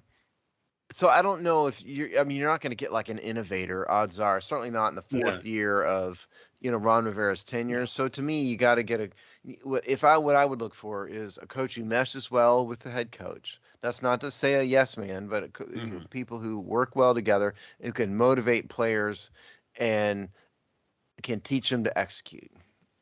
So I don't know if you're not going to get like an innovator. Odds are certainly not in the 4th year of Ron Rivera's tenure. So to me, you got to get what I would look for is a coach who meshes well with the head coach. That's not to say a yes man, but people who work well together, who can motivate players and can teach them to execute.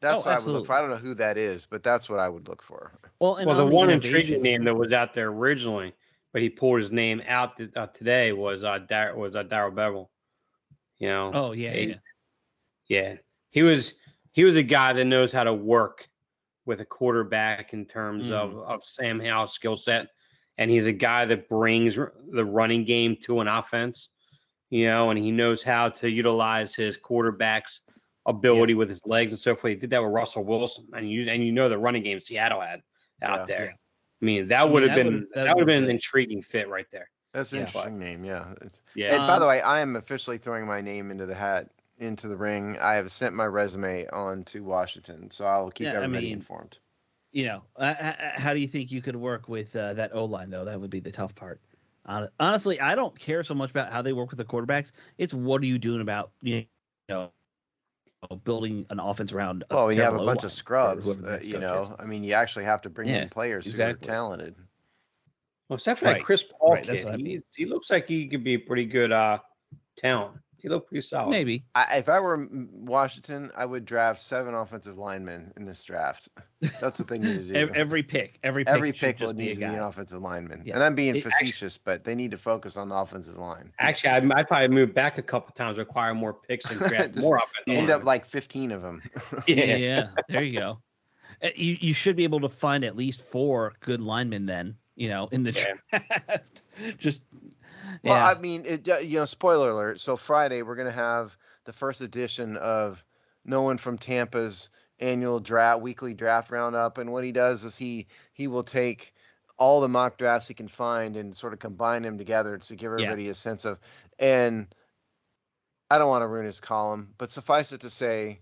That's what I would look for. I don't know who that is, but that's what I would look for. Well, the one intriguing name that was out there originally, but he pulled his name out today was Darrell Bevel. Oh yeah. He was a guy that knows how to work with a quarterback in terms of Sam Howell's skill set, and he's a guy that brings the running game to an offense. And he knows how to utilize his quarterback's ability with his legs and so forth. He did that with Russell Wilson, and the running game Seattle had out there. Yeah. I mean, that would have been an intriguing fit right there. That's an interesting name, yeah. And by the way, I am officially throwing my name into the hat, into the ring. I have sent my resume on to Washington, so I'll keep everybody informed. How do you think you could work with that O-line, though? That would be the tough part. Honestly, I don't care so much about how they work with the quarterbacks. It's what are you doing about building an offense around. Well, you have a bunch of scrubs. I mean, you actually have to bring in players who are talented. Well, except for that Chris Paul kid. That's what I mean. He looks like he could be a pretty good talent. He looked pretty solid. Maybe. If I were Washington, I would draft 7 offensive linemen in this draft. That's what they need to do. Every pick will need to be an offensive lineman. Yeah. And I'm being facetious, but they need to focus on the offensive line. Actually, I'd probably move back a couple times, acquire more picks, and draft more offensive linemen. End up like 15 of them. Yeah. There you go. You should be able to find at least 4 good linemen then, in the draft. Just. Well, I mean, spoiler alert. So Friday we're gonna have the first edition of No One from Tampa's annual weekly draft roundup, and what he does is he will take all the mock drafts he can find and sort of combine them together to give everybody a sense of. And I don't want to ruin his column, but suffice it to say,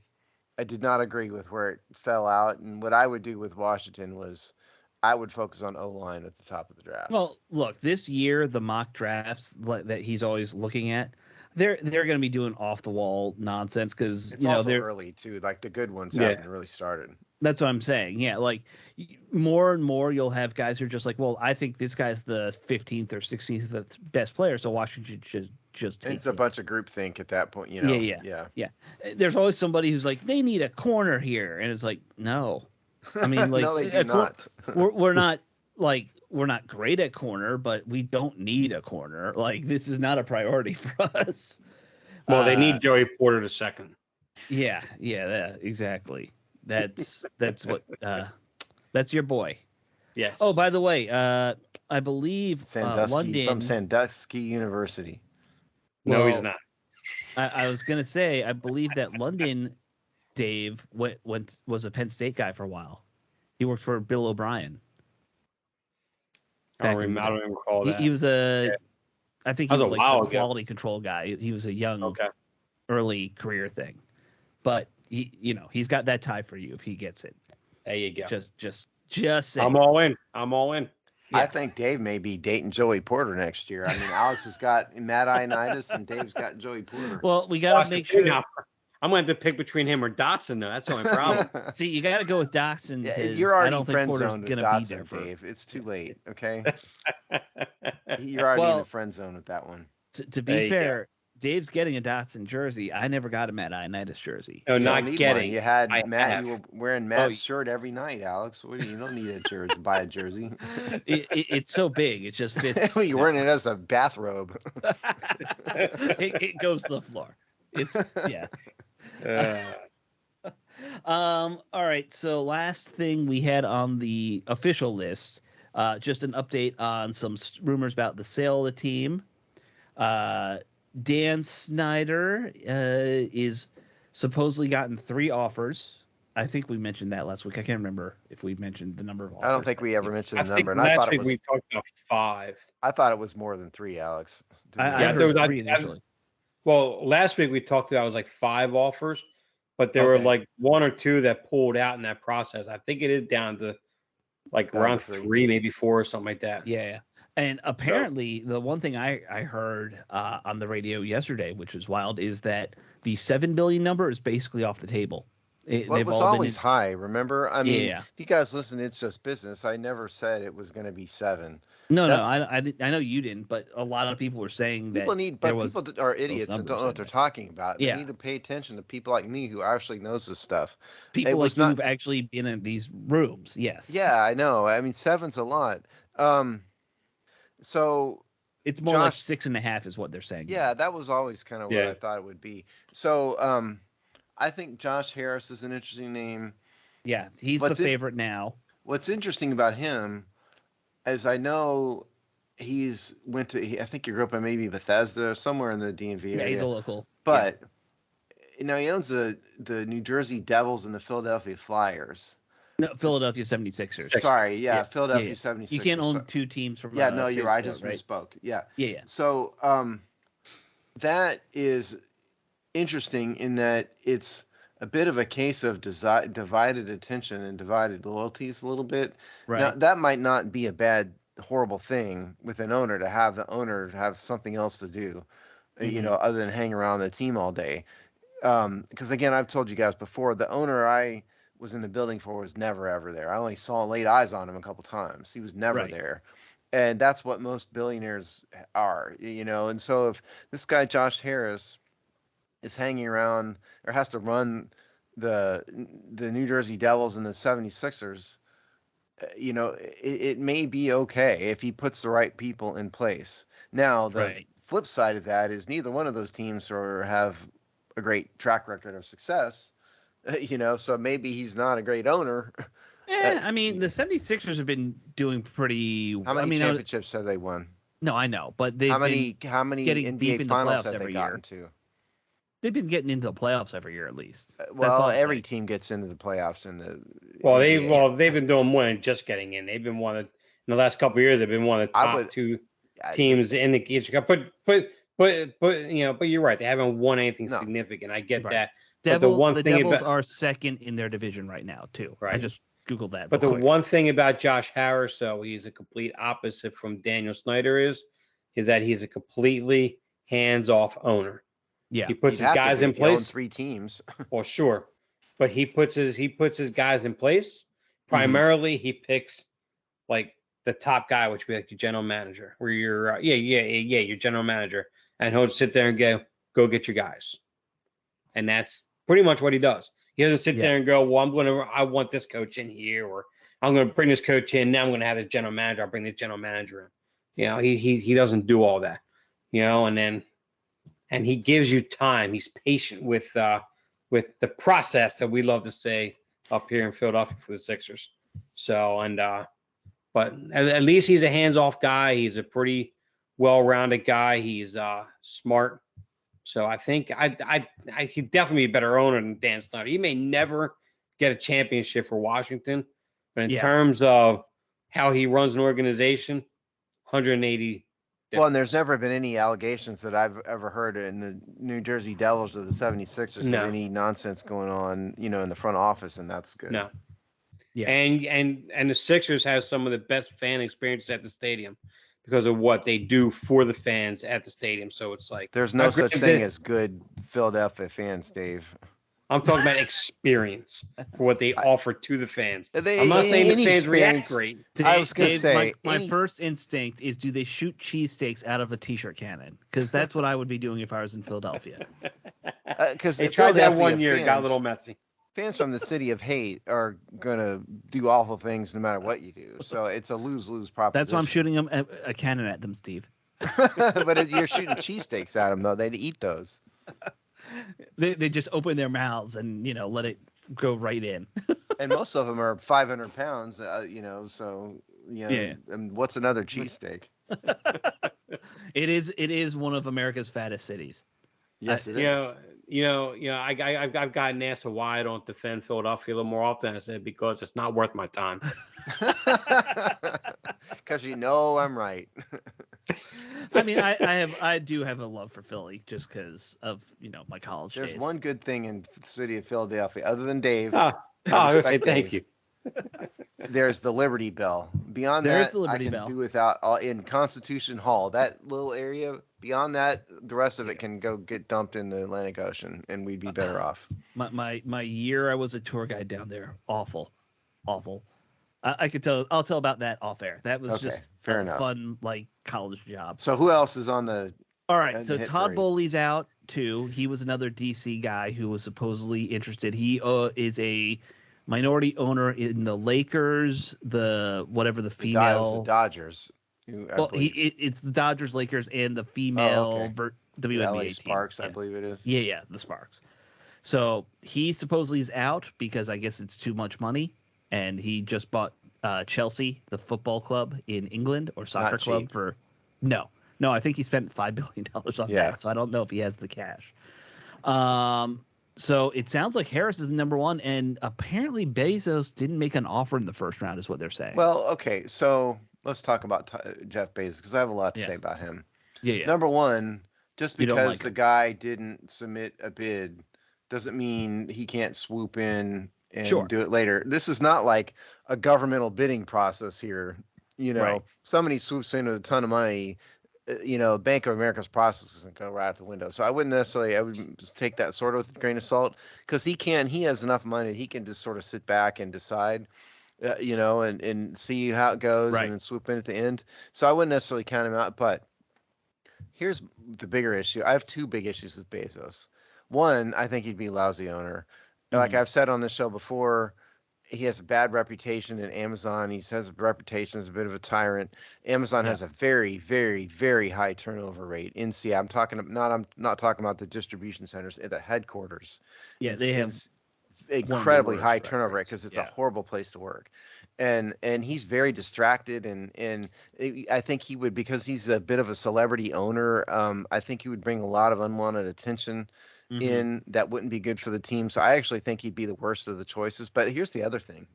I did not agree with where it fell out, and what I would do with Washington was, I would focus on O-line at the top of the draft. Well, look, this year the mock drafts that he's always looking at, they're going to be doing off the wall nonsense because they're early too. Like the good ones haven't really started. That's what I'm saying. Yeah, like more and more you'll have guys who are just like, well, I think this guy's the 15th or 16th best player, so Washington should just take it's a bunch of groupthink at that point, Yeah. There's always somebody who's like, they need a corner here, and it's like, no. I mean, like, no, they do not. we're not great at corner, but we don't need a corner. Like, this is not a priority for us. Well, they need Joey Porter to second. Yeah, exactly. That's what that's your boy. Yes. Oh, by the way, I believe London from Sandusky University. No, he's not. I was gonna say, I believe that London. Dave was a Penn State guy for a while. He worked for Bill O'Brien. I don't even recall that. He was I think he was like a quality control guy. He was a young, early career thing. But he's got that tie for you if he gets it. There you go. Just saying. I'm all in. Yeah. I think Dave may be dating Joey Porter next year. I mean, Alex has got Matt Ioannidis and Dave's got Joey Porter. Well, we got to make sure. I'm going to have to pick between him or Dotson, though. That's the only problem. See, you got to go with Dotson. Yeah, you're already friend zoned with Dotson, Dave. It's too late, okay? You're already in the friend zone with that one. To be fair, Dave's getting a Dotson jersey. I never got a Matt Ioannidis jersey. No, not getting. One. You had Matt. You were wearing Matt's shirt every night, Alex. You don't need a jersey. Buy a jersey. It's so big. It just fits. You're wearing it as a bathrobe. It goes to the floor. It's all right. So last thing we had on the official list, just an update on some rumors about the sale of the team. Dan Snyder is supposedly gotten 3 offers. I think we mentioned that last week. I can't remember if we mentioned the number of offers. I don't think we ever mentioned the number. And last week we talked about 5. I thought it was more than 3, Alex. I heard 3 initially. Well, last week we talked about it was like 5 offers, but there were like 1 or 2 that pulled out in that process. I think it is down to like around 3, maybe 4 or something like that. Yeah. And apparently the one thing I heard on the radio yesterday, which was wild, is that the $7 billion number is basically off the table. It was always high, remember? I mean, if you guys listen, It's Just Business. I never said it was going to be 7. No, I know you didn't, but a lot of people were saying people are idiots and don't know what they're talking about. They need to pay attention to people like me who actually knows this stuff. People like you who've actually been in these rooms, yes. Yeah, I know. I mean, 7's a lot. So it's more like 6.5 is what they're saying. Yeah, that was always kind of what I thought it would be. So I think Josh Harris is an interesting name. Yeah, he's the favorite now. What's interesting about him, as I know, I think he grew up in maybe Bethesda or somewhere in the DMV area. Yeah, he's a local. But now he owns the New Jersey Devils and the Philadelphia Flyers. No, Philadelphia 76ers. Sorry, Philadelphia 76ers. You can't own 2 teams from you're right. I just misspoke. Yeah. So that is interesting in that it's a bit of a case of divided attention and divided loyalties a little bit. Right. Now, that might not be a horrible thing with an owner to have the owner have something else to do, other than hang around the team all day. Because again, I've told you guys before, the owner I was in the building for was never ever there. I only laid eyes on him a couple times. He was never there. And that's what most billionaires are, And so if this guy Josh Harris is hanging around or has to run the New Jersey Devils and the 76ers, it may be okay if he puts the right people in place. Now, the flip side of that is neither one of those teams have a great track record of success, so maybe he's not a great owner. I mean, the 76ers have been doing pretty. How many championships have they won? No, I know, but they've how many getting NBA deep in the finals playoffs have they every gotten year. to? They've been getting into the playoffs every year at least. Well, every team gets into the playoffs in the. They've been doing more than just getting in. They've been one of in the last couple of years. They've been one of the top two teams in the East. But you're right. They haven't won anything significant. I get that. The Devils are second in their division right now too. Right. I just Googled that. But the one thing about Josh Harris, though, he's a complete opposite from Daniel Snyder is that he's a completely hands-off owner. Yeah, he puts his guys in place. 3 teams. Well, sure, but he puts his guys in place. Primarily, he picks like the top guy, which would be like your general manager, where you're your general manager, and he'll sit there and go get your guys, and that's pretty much what he does. He doesn't sit there and go, well, I want this coach in here, or I'm going to bring this coach in. Now I'm going to have the general manager. I'll bring the general manager in. He doesn't do all that, and he gives you time. He's patient with the process that we love to say up here in Philadelphia for the Sixers. So, but at least he's a hands-off guy. He's a pretty well-rounded guy. He's smart. So I think he'd definitely be a better owner than Dan Snyder. He may never get a championship for Washington, but in terms of how he runs an organization, 180. Well, and there's never been any allegations that I've ever heard in the New Jersey Devils or the 76ers of any nonsense going on, in the front office, and that's good. No. Yeah. And the Sixers have some of the best fan experiences at the stadium because of what they do for the fans at the stadium. So it's like there's no such thing as good Philadelphia fans, Dave. I'm talking about experience for what they offer to the fans. I'm not saying the fans react great. I was going to say, my first instinct is, do they shoot cheesesteaks out of a T-shirt cannon? Because that's what I would be doing if I was in Philadelphia. Because they tried that one year, it got a little messy. Fans from the city of hate are going to do awful things no matter what you do. So it's a lose-lose proposition. That's why I'm shooting a cannon at them, Steve. But you're shooting cheesesteaks at them, though. They'd eat those. They just open their mouths and let it go right in. And most of them are 500 pounds, so and what's another cheesesteak? It is one of America's fattest cities. Yes, it is. I've gotten asked why I don't defend Philadelphia a little more often. I said because it's not worth my time. Because I'm right. I mean, I do have a love for Philly just because of my college days. There's one good thing in the city of Philadelphia, other than Dave. Okay, thank you. There's the Liberty Bell. Beyond that, I can do without in Constitution Hall. That little area. Beyond that, the rest of it can go get dumped in the Atlantic Ocean, and we'd be better off. My year I was a tour guide down there. Awful. I could tell. I'll tell about that off air. That was just fair a enough. Fun college job. So who else is on the? All right. So Todd Bowley's out too. He was another DC guy who was supposedly interested. He is a minority owner in the Lakers. The female. The Dodgers. It's the Dodgers, Lakers, and the female WNBA LA team. Sparks, I believe it is. Yeah, the Sparks. So he supposedly is out because I guess it's too much money, and he just bought Chelsea, the football club in England, or soccer club for no. I think he spent $5 billion on that, so I don't know if he has the cash. So it sounds like Harris is number one, and apparently Bezos didn't make an offer in the first round, is what they're saying. Well, okay, so let's talk about Jeff Bezos because I have a lot to say about him. Yeah. Number one, just because the guy didn't submit a bid doesn't mean he can't swoop in and do it later. This is not like a governmental bidding process here. Somebody swoops in with a ton of money. Bank of America's process doesn't go right out the window. So I wouldn't necessarily. I would just take that sort of with a grain of salt because he has enough money. He can just sort of sit back and decide. and see how it goes Right. and then swoop in at the end. So I wouldn't necessarily count him out. But here's the bigger issue. I have two big issues with Bezos. One, I think he'd be a lousy owner. Like I've said on this show before, he has a bad reputation in Amazon. He has a reputation as a bit of a tyrant. Amazon has a very, very, very high turnover rate in Seattle. I'm not talking about the distribution centers at the headquarters. Yeah, they have it's incredibly high turnover rate because it's a horrible place to work. And he's very distracted, and I think he would, because he's a bit of a celebrity owner. I think he would bring a lot of unwanted attention in that wouldn't be good for the team. So I actually think he'd be the worst of the choices. But here's the other thing.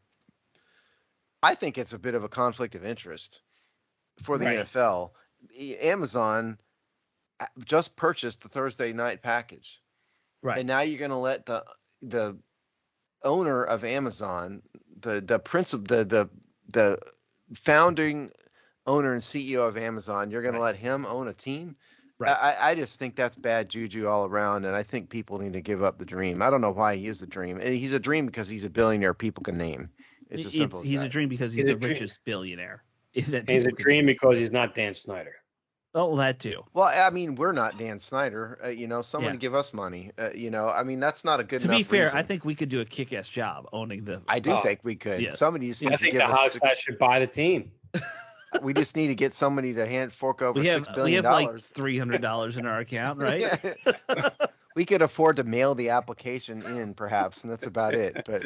I think it's a bit of a conflict of interest for the NFL. Amazon just purchased the Thursday night package. Right. And now you're going to let the owner of Amazon, the founding owner and CEO of Amazon, you're going to let him own a team? Right. I just think that's bad juju all around, and I think people need to give up the dream. I don't know why he is a dream. He's a dream because he's a billionaire people can name. It's as simple as that. He's a dream because he's the richest billionaire. He's a dream because he's not Dan Snyder. Oh, that too. Well, I mean, we're not Dan Snyder. Someone give us money. I mean, that's not a good enough To be fair, reason. I think we could do a kick-ass job owning the. I do think we could. Yes. Somebody just needs to give us. I think the Hogside should buy the team. We just need to get somebody to fork over $6 billion. We have like $300 in our account, right? We could afford to mail the application in, perhaps, and that's about it. But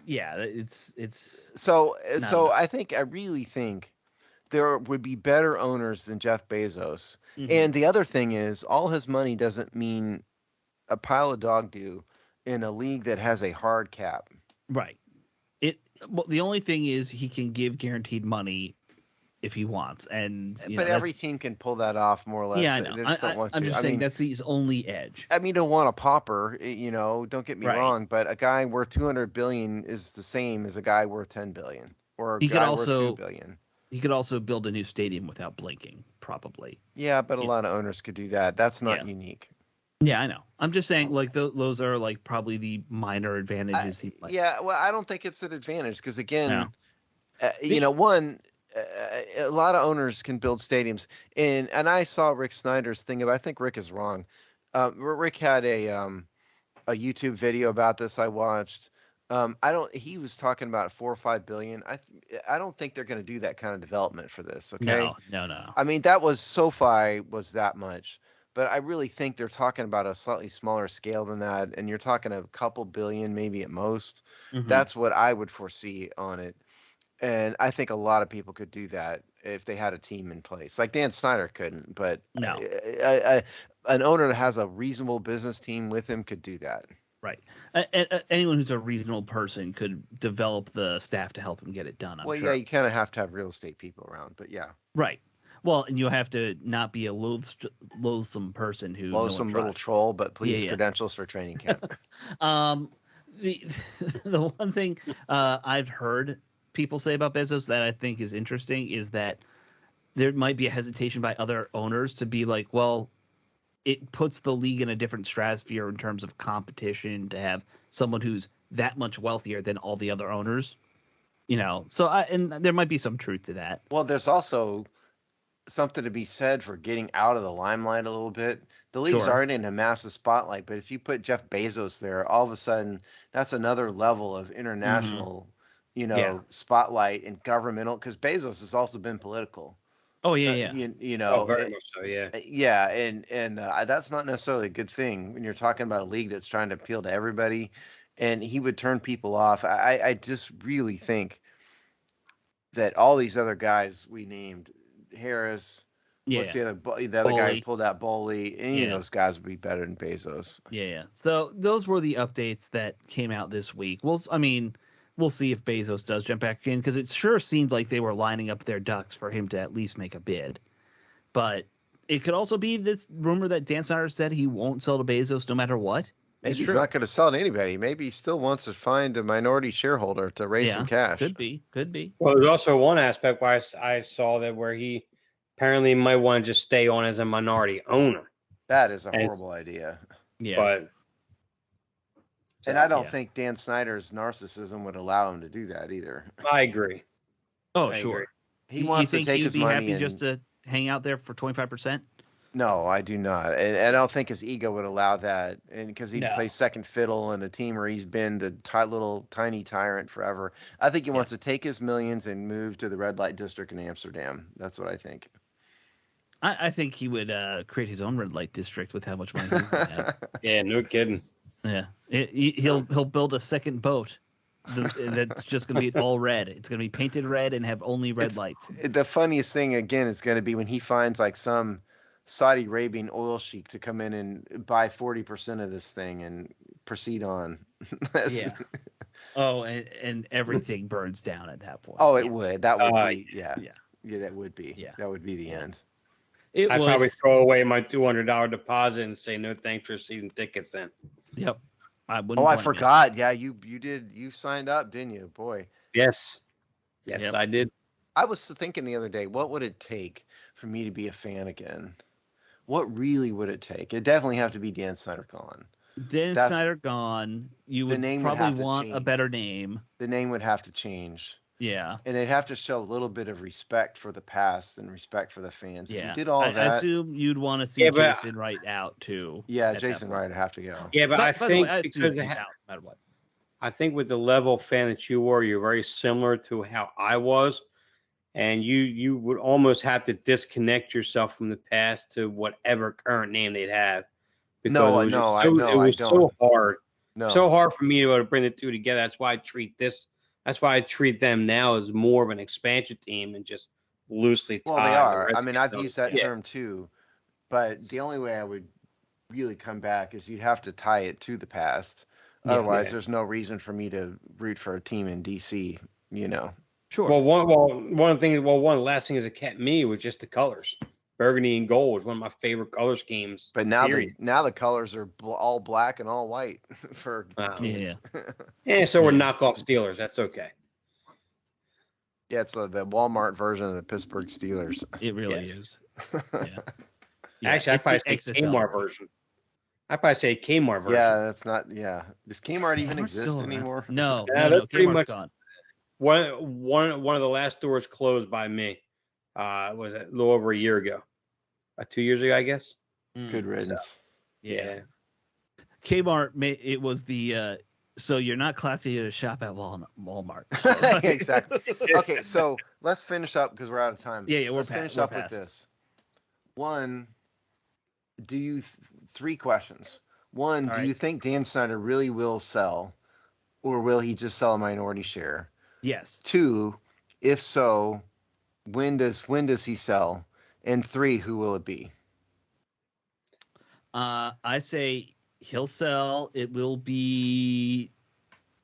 it's so I really think there would be better owners than Jeff Bezos. And the other thing is, all his money doesn't mean a pile of dog do in a league that has a hard cap. Right. Well, the only thing is he can give guaranteed money if he wants, but every team can pull that off more or less. Yeah, I know. I'm just saying that's his only edge. I mean, you don't want a pauper, don't get me wrong, but a guy worth $200 billion is the same as a guy worth $10 billion or a guy worth $2 billion. He could also build a new stadium without blinking, probably. Yeah, but a lot of owners could do that. That's not unique. Yeah, I know. I'm just saying, like, those are, like, probably the minor advantages. Yeah, well, I don't think it's an advantage because, again, a lot of owners can build stadiums. And I saw Rick Snyder's thing I think Rick is wrong. Rick had a YouTube video about this I watched. He was talking about 4 or 5 billion. I don't think they're going to do that kind of development for this. Okay. No. I mean, that was SoFi was that much. But I really think they're talking about a slightly smaller scale than that, and you're talking a couple billion maybe at most. That's what I would foresee on it. And I think a lot of people could do that if they had a team in place. Like Dan Snyder couldn't, but an owner that has a reasonable business team with him could do that. Right. Anyone who's a reasonable person could develop the staff to help him get it done. I'm sure. Yeah, you kind of have to have real estate people around, but yeah. Right. Well, and you have to not be a loathsome person who loathsome little troll, but please credentials for training camp. The one thing I've heard people say about Bezos that I think is interesting is that there might be a hesitation by other owners to be like, well, it puts the league in a different stratosphere in terms of competition to have someone who's that much wealthier than all the other owners. So and there might be some truth to that. Well, there's also something to be said for getting out of the limelight a little bit. The league's already in a massive spotlight, but if you put Jeff Bezos there, all of a sudden that's another level of international, spotlight and governmental, because Bezos has also been political. Oh yeah. Very much so, yeah. Yeah, and that's not necessarily a good thing when you're talking about a league that's trying to appeal to everybody, and he would turn people off. I just really think that all these other guys we named, Harris, what's the other guy who pulled out Boley, any of those guys would be better than Bezos. Yeah. So those were the updates that came out this week. We'll see if Bezos does jump back in, because it sure seemed like they were lining up their ducks for him to at least make a bid. But it could also be this rumor that Dan Snyder said he won't sell to Bezos no matter what. Maybe he's not going to sell to anybody. Maybe he still wants to find a minority shareholder to raise some cash. Could be. Well, there's also one aspect where I saw that where he apparently might want to just stay on as a minority owner. That is a horrible idea. Yeah. But So, and I don't think Dan Snyder's narcissism would allow him to do that either. I agree. Oh, I sure. agree. He wants to take you'd his be money happy and just to hang out there for 25%? no, I do not. And I don't think his ego would allow that. And because he'd No. play second fiddle in a team where he's been the little tiny tyrant forever. I think he wants to take his millions and move to the red light district in Amsterdam. That's what I think. I think he would create his own red light district with how much money he's going to have. Yeah, no kidding. Yeah, he'll build a second boat that's just going to be all red. It's going to be painted red and have only red lights. The funniest thing again is going to be when he finds like some Saudi Arabian oil sheik to come in and buy 40% of this thing and proceed on. Yeah. Oh, and everything burns down at that point. Oh, it would. That would be. Yeah. Yeah, that would be. Yeah. That would be the end. I'd probably throw away my $200 deposit and say no thanks for season tickets then. Yep. I wouldn't. Oh, I forgot. Yeah, you did. You signed up, didn't you, boy? Yes. Yes, Yep. I did. I was thinking the other day, what would it take for me to be a fan again? What really would it take? It'd definitely have to be Dan Snyder gone. Snyder gone. You would probably want a better name. The name would have to change. Yeah. And they'd have to show a little bit of respect for the past and respect for the fans. Yeah. If you did all that. I assume you'd want to see Jason Wright out too. Yeah, Jason Wright would have to go. Yeah, but I think because no matter what. I think with the level of fan that you were, you're very similar to how I was. And you would almost have to disconnect yourself from the past to whatever current name they'd have. Because it was so hard. No. So hard for me to be able to bring the two together. That's why I treat them now as more of an expansion team and just loosely tied. Well, they are. I mean, I've used that term too. But the only way I would really come back is you'd have to tie it to the past. Otherwise, there's no reason for me to root for a team in DC, you know. Sure. Well, one of the last things that kept me was just the colors. Burgundy and gold was one of my favorite color schemes. But now the colors are all black and all white for games. Yeah, so we're knockoff Steelers. That's okay. Yeah, it's the Walmart version of the Pittsburgh Steelers. It really is. Yeah. Actually, I'd probably say Kmart version. I'd probably say Kmart version. Yeah, that's not. Yeah, does Kmart even exist anymore? No, that's pretty much gone. One of the last stores closed by me. Was it a little over a year ago? 2 years ago, I guess. Good riddance. So, yeah. Kmart, it was the so you're not classy to shop at Walmart. Exactly. Okay, so let's finish up because we're out of time. Yeah, let's finish up with this. One, three questions. One, do you think Dan Snyder really will sell, or will he just sell a minority share? Yes. Two, if so, when does he sell? And three, who will it be? I say he'll sell. It will be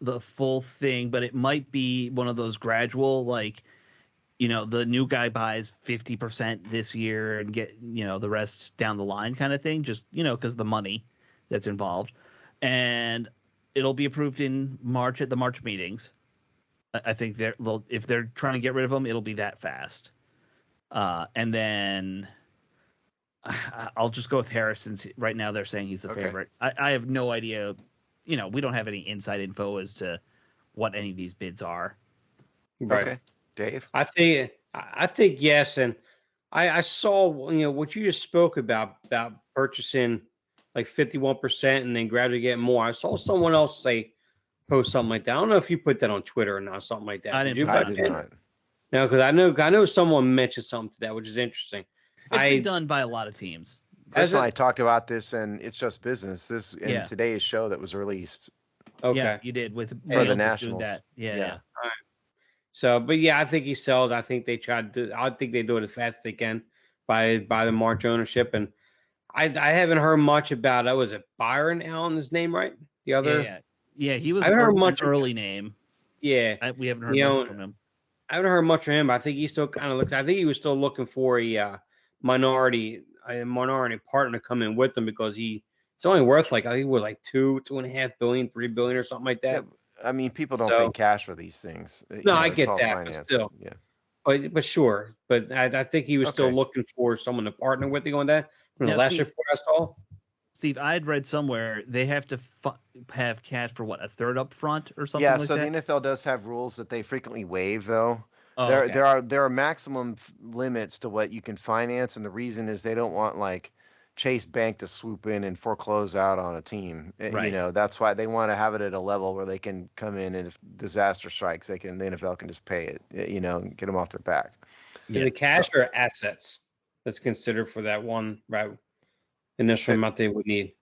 the full thing, but it might be one of those gradual, like, the new guy buys 50% this year and get, the rest down the line kind of thing, just, because the money that's involved. And it'll be approved in March at the March meetings. I think if they're trying to get rid of him, it'll be that fast. And then I'll just go with Harris since right now they're saying he's the favorite. I have no idea. We don't have any inside info as to what any of these bids are. Right. Okay. Dave? I think yes. And I saw, what you just spoke about purchasing like 51% and then gradually getting more. I saw someone else post something like that. I don't know if you put that on Twitter or not, something like that. I did not. No, because I know someone mentioned something to that, which is interesting. It's been done by a lot of teams. Chris and I talked about this, and It's Just Business. In today's show that was released. Okay, yeah, you did for the Nationals. That. Yeah. All right. So, but yeah, I think he sells. I think they I think they do it as fast as they can by the March ownership, and I haven't heard much about it. Was it Byron Allen? His name, right? The other. Yeah. He was an early name. Yeah, we haven't heard much from him. I haven't heard much from him. I think he still kind of looks. I think he was still looking for a minority partner to come in with him because it's only worth I think it was like $2.5 billion, $3 billion or something like that. Yeah, I mean, people don't pay cash for these things. No, I get that, but still. Yeah. But sure. But I think he was still looking for someone to partner with on that. From the last report I saw. Steve, I had read somewhere they have to have cash for what, a third up front or something Yeah, like so that? the NFL does have rules that they frequently waive, though. Oh, There okay. there are maximum limits to what you can finance, and the reason is they don't want like Chase Bank to swoop in and foreclose out on a team. Right. That's why they want to have it at a level where they can come in, and if disaster strikes, the NFL can just pay it, and get them off their back. Yeah. The cash or assets that's considered for that one initial amount they would need.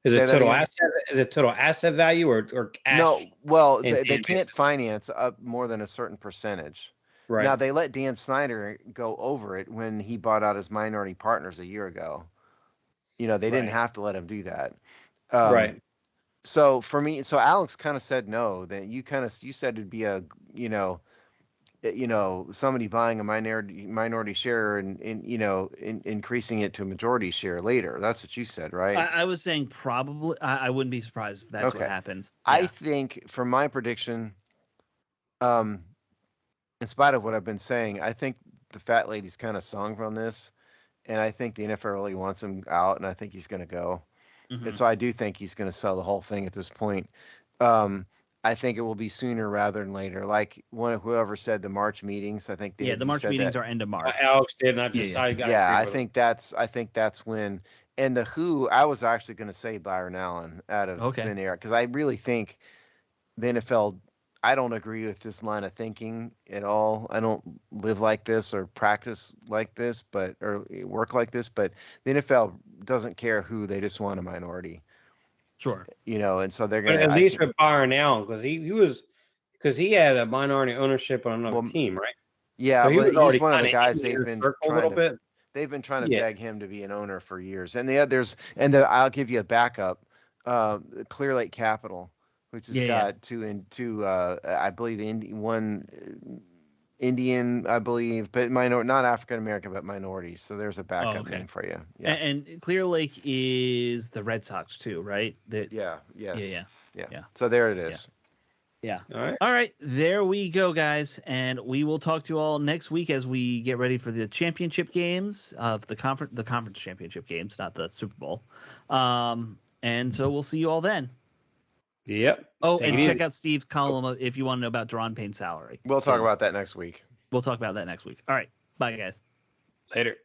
Is it total asset? Is it total asset value or cash? No, well, they can't finance up more than a certain percentage. Right. Now they let Dan Snyder go over it when he bought out his minority partners a year ago. They didn't have to let him do that. Right. So for me, Alex kind of said no. That you said it'd be a somebody buying a minority share and increasing it to a majority share later. That's what you said, right? I was saying probably. I wouldn't be surprised if that's what happens. Yeah. I think, for my prediction, in spite of what I've been saying, I think the fat lady's kind of sung from this, and I think the NFL really wants him out, and I think he's going to go. Mm-hmm. And so I do think he's going to sell the whole thing at this point. I think it will be sooner rather than later. Like whoever said the March meetings, I think the March meetings are end of March. Alex did not just I think that's when. And the Who, I was actually going to say Byron Allen out of thin air, because I really think the NFL. I don't agree with this line of thinking at all. I don't live like this or practice like this, or work like this. But the NFL doesn't care who; they just want a minority. Sure. And so they're going to. At least with Byron Allen, because he had a minority ownership on another team, right? Yeah, so he's one of the guys they've been trying to beg him to be an owner for years. And I'll give you a backup. Clear Lake Capital, which has got two I believe one Indian, I believe, but not African American, but minorities. So there's a backup name for you. Yeah. And Clear Lake is the Red Sox too, right? Yeah. Yeah. So there it is. Yeah. All right. There we go, guys. And we will talk to you all next week as we get ready for the championship games of the conference championship games, not the Super Bowl. And so we'll see you all then. Yep. Oh, and check out Steve's column if you want to know about Deron Payne's salary. We'll talk about that next week. We'll talk about that next week. All right. Bye, guys. Later.